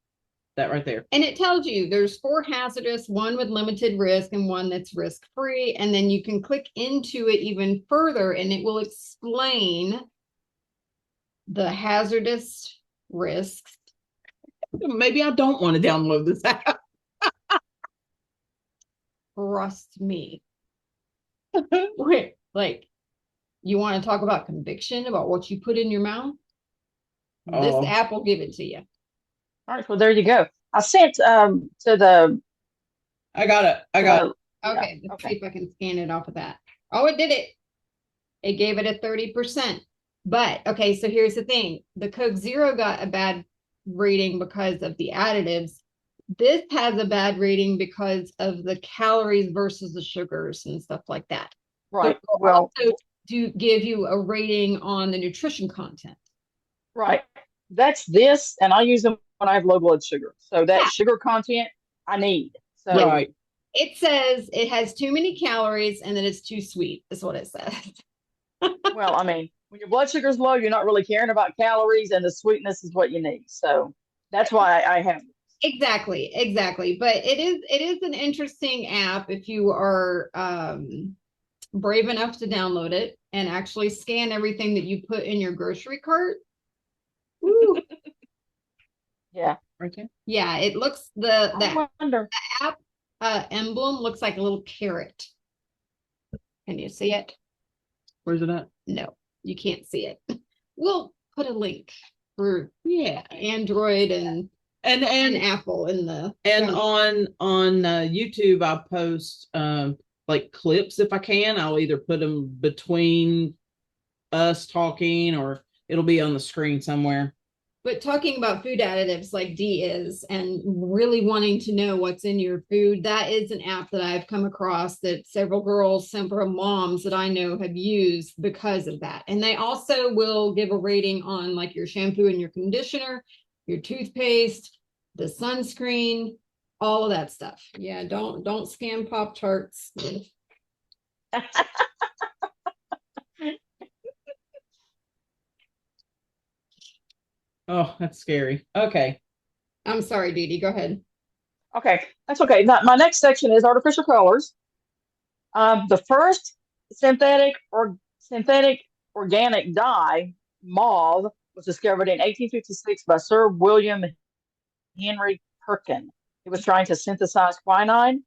that right there. And it tells you there's 4 hazardous, 1 with limited risk, and 1 that's risk-free. And then you can click into it even further, and it will explain the hazardous risks. Maybe I don't want to download this app. Trust me. Wait, like, you want to talk about conviction, about what you put in your mouth? This app will give it to you. All right, well, there you go. I sent to the. I got it. Okay, let's see if I can scan it off of that. Oh, it did it. It gave it a 30%. But okay, so here's the thing: the Coke Zero got a bad rating because of the additives. This has a bad rating because of the calories versus the sugars and stuff like that. Right. So well, also do give you a rating on the nutrition content. Right. That's this, and I use them when I have low blood sugar. So that sugar content I need. So right. It says it has too many calories and that it's too sweet, is what it says. Well, I mean, when your blood sugar's low, you're not really caring about calories, and the sweetness is what you need. So that's why I have it. Exactly. But it is an interesting app if you are brave enough to download it and actually scan everything that you put in your grocery cart. Woo. Yeah. Okay. Yeah, it looks the app emblem looks like a little carrot. Can you see it? Where's it at? No, you can't see it. We'll put a link for Android and Apple in the on YouTube. I post like clips if I can. I'll either put them between us talking or it'll be on the screen somewhere. But talking about food additives like Dee is, and really wanting to know what's in your food, that is an app that I've come across that several girls, several moms that I know have used because of that. And they also will give a rating on like your shampoo and your conditioner, your toothpaste, the sunscreen, all of that stuff. Yeah, don't scan Pop-Tarts. Oh, that's scary. Okay. I'm sorry, Dee Dee, go ahead. Okay, that's okay. Now, my next section is artificial colors. The first synthetic organic dye, mauve, was discovered in 1856 by Sir William Henry Perkin. He was trying to synthesize quinine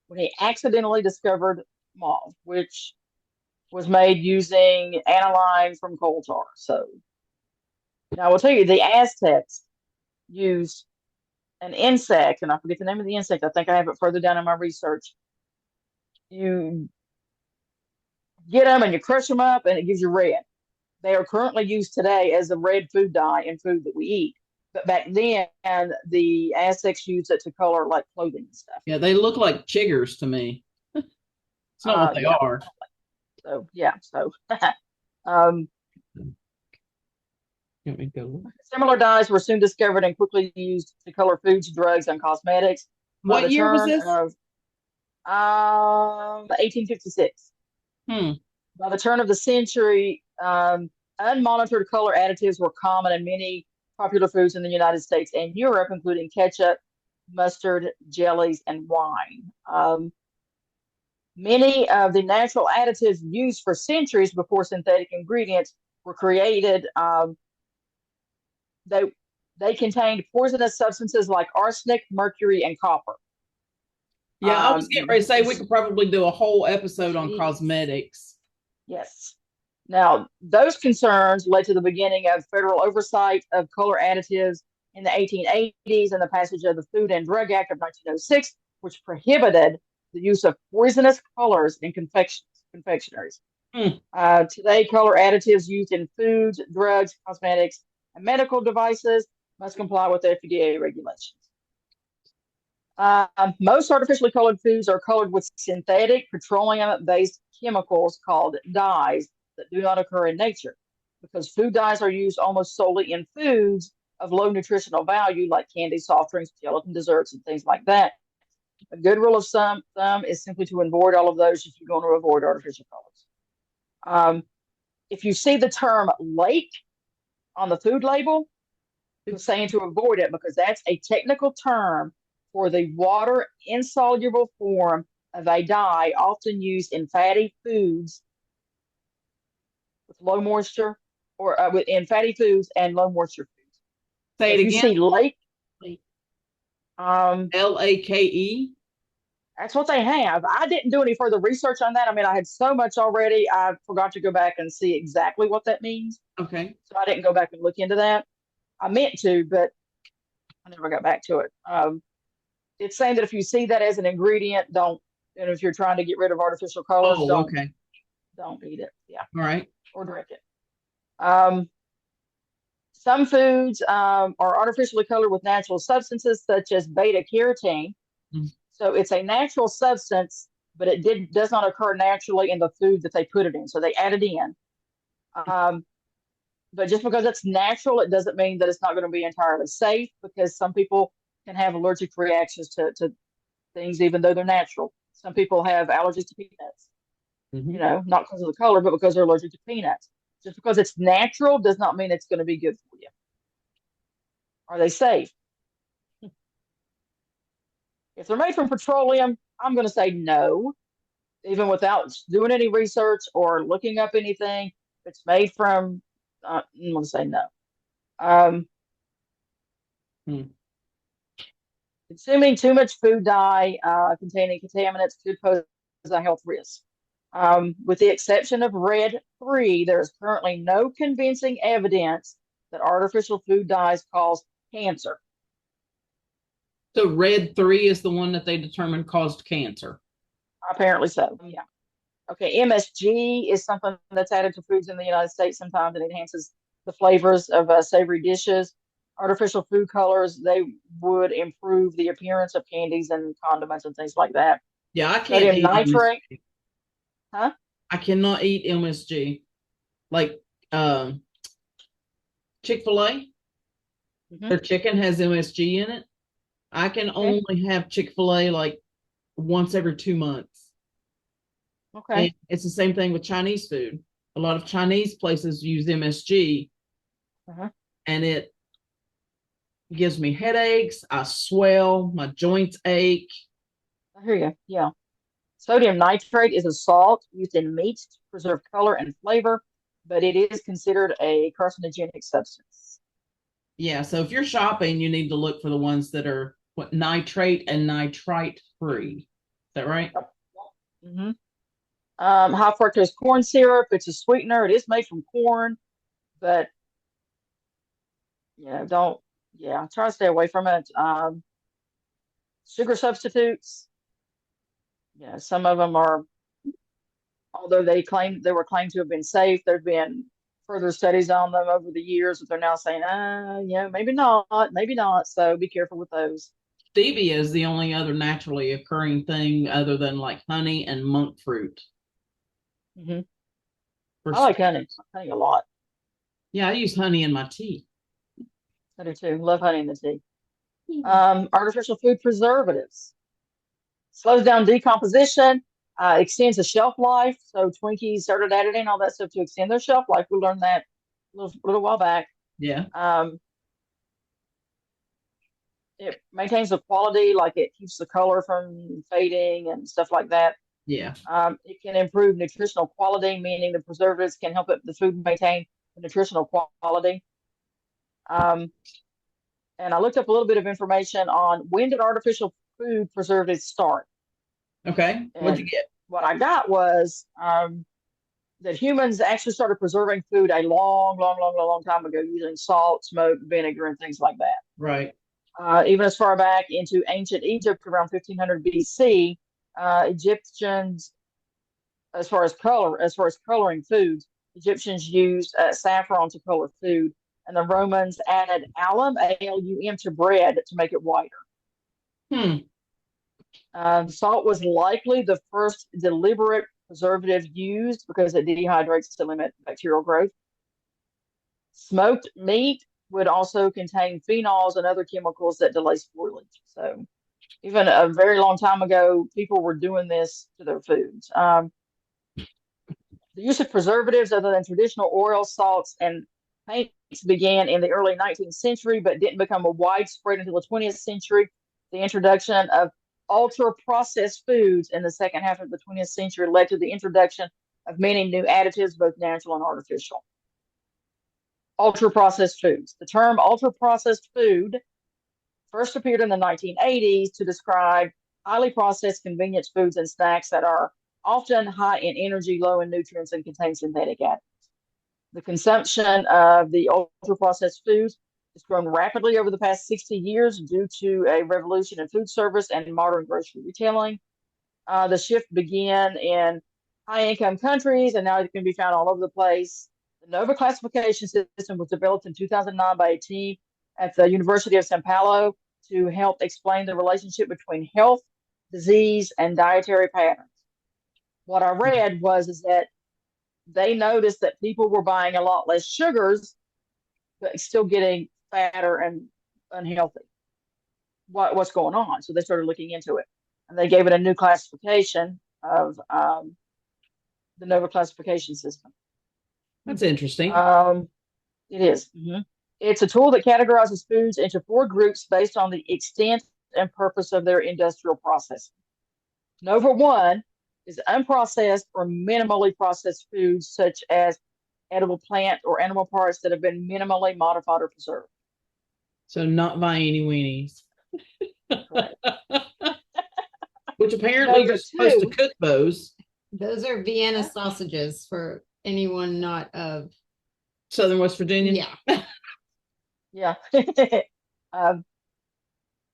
when he accidentally discovered mauve, which was made using aniline from coal tar. So now I will tell you, the Aztecs used an insect, and I forget the name of the insect. I think I have it further down in my research. You get them and you crush them up, and it gives you red. They are currently used today as a red food dye in food that we eat. But back then, the Aztecs used it to color like clothing and stuff. Yeah, they look like chiggers to me. It's not what they Yeah. are. So yeah, so um, Let me go. similar dyes were soon discovered and quickly used to color foods, drugs, and cosmetics. What year was this? 1856. By the turn of the century, unmonitored color additives were common in many popular foods in the United States and Europe, including ketchup, mustard, jellies, and wine. Many of the natural additives used for centuries before synthetic ingredients were created. They contained poisonous substances like arsenic, mercury, and copper. Yeah, I was getting ready to say we could probably do a whole episode on cosmetics. Yes. Now, those concerns led to the beginning of federal oversight of color additives in the 1880s and the passage of the Food and Drug Act of 1906, which prohibited the use of poisonous colors in confectionaries. Today, color additives used in foods, drugs, cosmetics, and medical devices must comply with FDA regulations. Most artificially colored foods are colored with synthetic petroleum-based chemicals called dyes that do not occur in nature, because food dyes are used almost solely in foods of low nutritional value like candy, soft drinks, gelatin, desserts, and things like that. A good rule of thumb is simply to avoid all of those if you're going to avoid artificial colors. If you see the term lake on the food label, I'm saying to avoid it, because that's a technical term for the water insoluble form of a dye often used in fatty foods with low moisture, or in fatty foods and low moisture foods. Say it again. You see lake, LAKE. That's what they have. I didn't do any further research on that. I mean, I had so much already. I forgot to go back and see exactly what that means. Okay. So I didn't go back and look into that. I meant to, but I never got back to it. It's saying that if you see that as an ingredient, don't. And if you're trying to get rid of artificial colors, don't eat it. Yeah. All right. Or drink it. Some foods are artificially colored with natural substances such as beta carotene. So it's a natural substance, but it does not occur naturally in the food that they put it in. So they add it in. But just because it's natural, it doesn't mean that it's not going to be entirely safe, because some people can have allergic reactions to things, even though they're natural. Some people have allergies to peanuts, not because of the color, but because they're allergic to peanuts. Just because it's natural does not mean it's going to be good for you. Are they safe? If they're made from petroleum, I'm going to say no, even without doing any research or looking up anything. If it's made from, I'm going to say no. Consuming too much food dye containing contaminants could pose a health risk. With the exception of Red 3, there is currently no convincing evidence that artificial food dyes cause cancer. So Red 3 is the one that they determined caused cancer. Apparently so, yeah. Okay, MSG is something that's added to foods in the United States sometimes, and enhances the flavors of savory dishes. artificial food colors, they would improve the appearance of candies and condiments and things like that. Yeah, I can't Sodium eat nitrate, MSG. huh? I cannot eat MSG. Like Chick-fil-A, Mhm. their chicken has MSG in it. I can Okay. only have Chick-fil-A like once every 2 months. Okay. And it's the same thing with Chinese food. A lot of Chinese places use MSG, Uh-huh. and it gives me headaches. I swell, my joints ache. I hear you. Yeah. Sodium nitrate is a salt used in meats to preserve color and flavor, but it is considered a carcinogenic substance. Yeah, so if you're shopping, you need to look for the ones that are what nitrate and nitrite free. Is that right? Mm-hmm. High fructose corn syrup, it's a sweetener. It is made from corn, but try to stay away from it. Sugar substitutes, some of them are, although they were claimed to have been safe, there've been further studies on them over the years that they're now saying, maybe not, maybe not. So be careful with those. Stevia is the only other naturally occurring thing other than like honey and monk fruit. Mm-hmm. For, I like honey a lot. yeah, I use honey in my tea. I do too. Love honey in the tea. Artificial food preservatives slows down decomposition, extends the shelf life. So Twinkies started adding all that stuff to extend their shelf life. We learned that a little while back. Yeah. It maintains the quality, like it keeps the color from fading and stuff like that. Yeah. It can improve nutritional quality, meaning the preservatives can help the food maintain the nutritional quality. And I looked up a little bit of information on when did artificial food preservatives start. Okay. What'd you And get? what I got was that humans actually started preserving food a long time ago using salt, smoke, vinegar, and things like that. Right. Even as far back into ancient Egypt around 1500 BC, Egyptians, as far as coloring foods, Egyptians used saffron to color food, and the Romans added alum, ALUM, to bread to make it whiter. Salt was likely the first deliberate preservative used because it dehydrates to limit bacterial growth. Smoked meat would also contain phenols and other chemicals that delay spoilage. So even a very long time ago, people were doing this to their foods. The use of preservatives other than traditional oils, salts, and paints began in the early 19th century, but didn't become a widespread until the 20th century. The introduction of ultra-processed foods in the second half of the 20th century led to the introduction of many new additives, both natural and artificial. Ultra-processed foods. The term ultra-processed food first appeared in the 1980s to describe highly processed convenience foods and snacks that are often high in energy, low in nutrients, and contain synthetic additives. The consumption of the ultra-processed foods has grown rapidly over the past 60 years due to a revolution in food service and modern grocery retailing. The shift began in high-income countries, and now it can be found all over the place. The NOVA classification system was developed in 2009 by a team at the University of Sao Paulo to help explain the relationship between health, disease, and dietary patterns. What I read is that they noticed that people were buying a lot less sugars, but still getting fatter and unhealthy. What's going on? So they started looking into it, and they gave it a new classification of the NOVA classification system. That's interesting. It is. Mm-hmm. It's a tool that categorizes foods into 4 groups based on the extent and purpose of their industrial processing. NOVA 1 is unprocessed or minimally processed foods such as edible plant or animal parts that have been minimally modified or preserved. So not viney weenies. Correct. Which apparently you're supposed to cook those. Those are Vienna sausages for anyone not of Southern West Virginia. Yeah.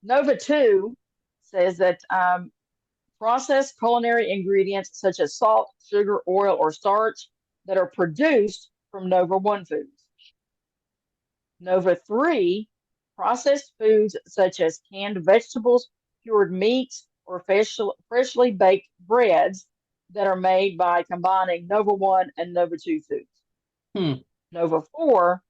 NOVA 2 says that processed culinary ingredients such as salt, sugar, oil, or starch that are produced from NOVA 1 foods. NOVA 3 processed foods such as canned vegetables, cured meats, or freshly baked breads that are made by combining Nova 1 and Nova 2 foods. Nova 4,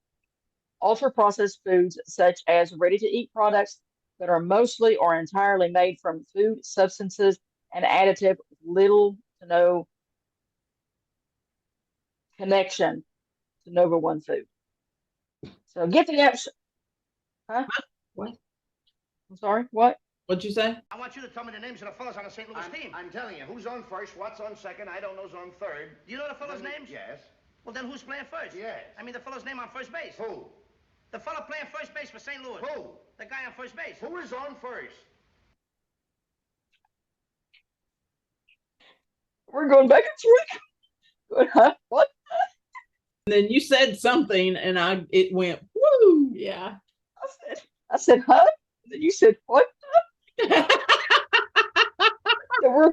ultra-processed foods such as ready-to-eat products that are mostly or entirely made from food substances and additive with little to no connection to Nova 1 food. So get the option. Huh? What? I'm sorry, what? What'd you say? I want you to tell me the names of the fellas on the St. Louis team. I'm telling you, who's on first, what's on second, I don't know who's on third. Do you know the fellas' names? Yes. Well, then who's playing first? Yes. I mean the fellow's name on first base. Who? The fellow playing first base for St. Louis. Who? The guy on first base. Who is on first? We're going back and forth. Huh? What? And then you said something and it went, woo. Yeah. I said, huh? And then you said, what? So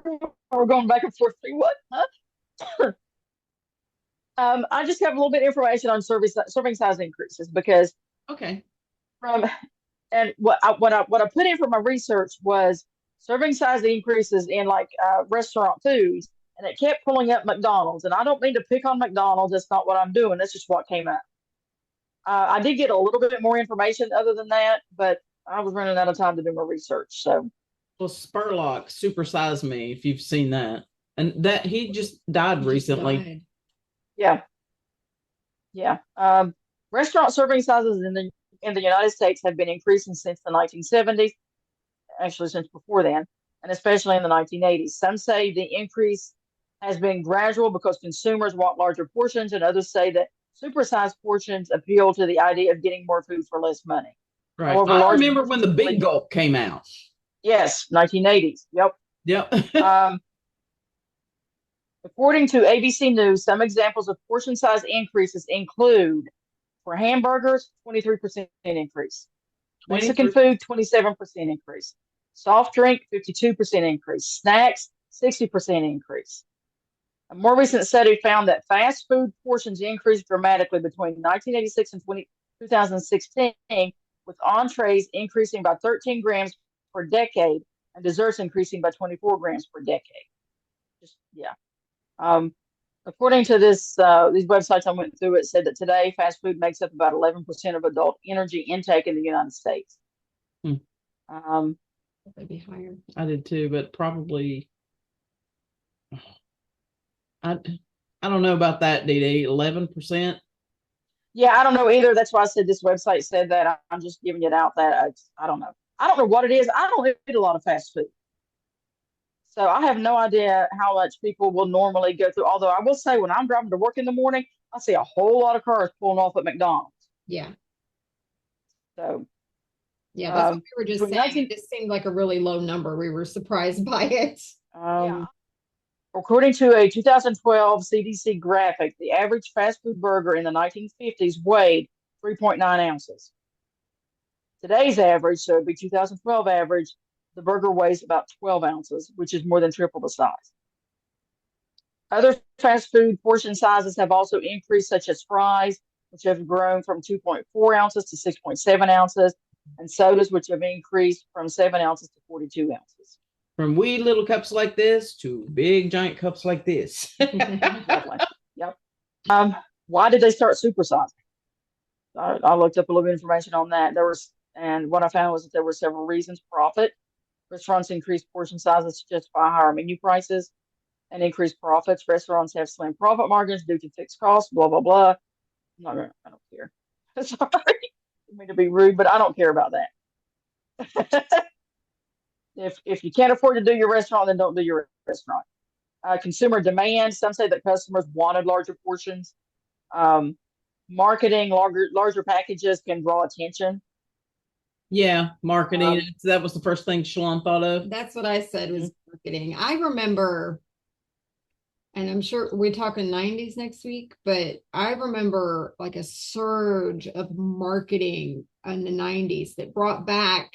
we're going back and forth. What? Huh? I just have a little bit of information on serving size increases because Okay. what I put in for my research was serving size increases in like restaurant foods, and it kept pulling up McDonald's. And I don't mean to pick on McDonald's. That's not what I'm doing. That's just what came up. I did get a little bit more information other than that, but I was running out of time to do my research. So, Well, Spurlock, Super Size Me, if you've seen that. And that he just died recently. yeah. Restaurant serving sizes in the United States have been increasing since the 1970s, actually since before then, and especially in the 1980s. Some say the increase has been gradual because consumers want larger portions, and others say that supersized portions appeal to the idea of getting more food for less money. Right. However, I remember when the Big Gulp came out. Yes, 1980s. Yep. Yep. According to ABC News, some examples of portion size increases include for hamburgers, 23% increase. Mexican food, 27% increase. Soft drink, 52% increase. Snacks, 60% increase. A more recent study found that fast food portions increased dramatically between 1986 and 2016, with entrees increasing by 13 grams per decade and desserts increasing by 24 grams per decade. According to these websites I went through, it said that today fast food makes up about 11% of adult energy intake in the United States. Maybe higher. I did too, but probably I don't know about that, DD. 11%. Yeah, I don't know either. That's why I said this website said that. I'm just giving it out that I don't know. I don't know what it is. I don't eat a lot of fast food. So I have no idea how much people will normally go through. Although I will say when I'm driving to work in the morning, I see a whole lot of cars pulling off at McDonald's. Yeah. So yeah, that's what we were just saying. It seemed like a really low number. We were surprised by it. According to a 2012 CDC graphic, the average fast food burger in the 1950s weighed 3.9 ounces. Today's average, so it'd be 2012 average, the burger weighs about 12 ounces, which is more than triple the size. Other fast food portion sizes have also increased, such as fries, which have grown from 2.4 ounces to 6.7 ounces, and sodas, which have increased from 7 ounces to 42 ounces. From wee little cups like this to big giant cups like this. Exactly. Yep. Why did they start supersizing? I looked up a little bit of information on that. And what I found was that there were several reasons. Profit. Restaurants increased portion sizes to justify higher menu prices and increased profits. Restaurants have slim profit margins due to fixed costs, blah, blah, blah. I don't care. Sorry. I didn't mean to be rude, but I don't care about that. If you can't afford to do your restaurant, then don't do your restaurant. Consumer demand. Some say that customers wanted larger portions. Marketing, larger packages can draw attention. Yeah, marketing. That was the first thing Shalon thought of. That's what I said was marketing. I remember, and I'm sure we're talking 90s next week, but I remember like a surge of marketing in the 90s that brought back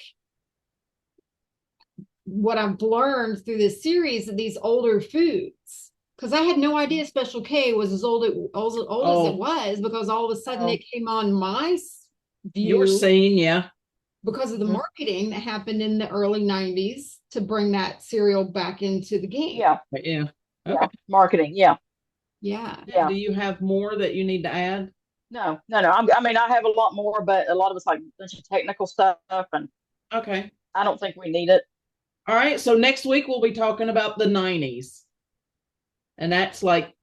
what I've learned through this series of these older foods. Because I had no idea Special K was as old as it was, because all of a sudden it came on my view. You were saying, yeah. because of the Mhm. marketing that happened in the early 90s to bring that cereal back into the game. Yeah, Yeah. yeah, Okay. marketing, yeah. Yeah. Yeah. Do you have more that you need to add? No, no, no. I mean, I have a lot more, but a lot of it's like a bunch of technical stuff, and Okay. I don't think we need it. All right. So next week we'll be talking about the 90s. And that's like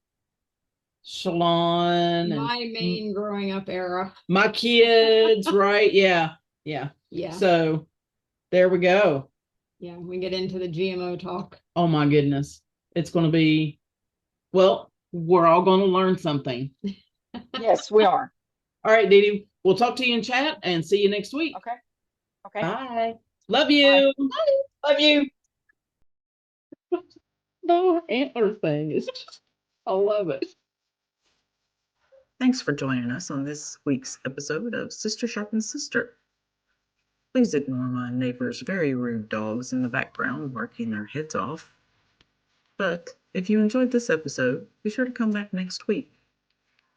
Shalon and My main growing up era. my kids, right? Yeah. Yeah. Yeah. So there we go. Yeah. We get into the GMO talk. Oh my goodness. It's going to be, well, we're all going to learn something. Yes, we are. All right, Dee Dee. We'll talk to you in chat and see you next week. Okay. Okay. Bye. Love Bye. you. Love you. No antler thing. It's just, I love it. Thanks for joining us on this week's episode of Sister Sharpens Sister. Please ignore my neighbor's very rude dogs in the background barking their heads off. But if you enjoyed this episode, be sure to come back next week,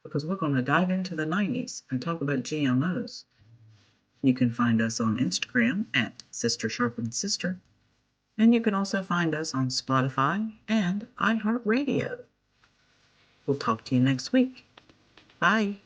because we're going to dive into the 90s and talk about GMOs. You can find us on Instagram at Sister Sharpens Sister, and you can also find us on Spotify and iHeartRadio. We'll talk to you next week. Bye.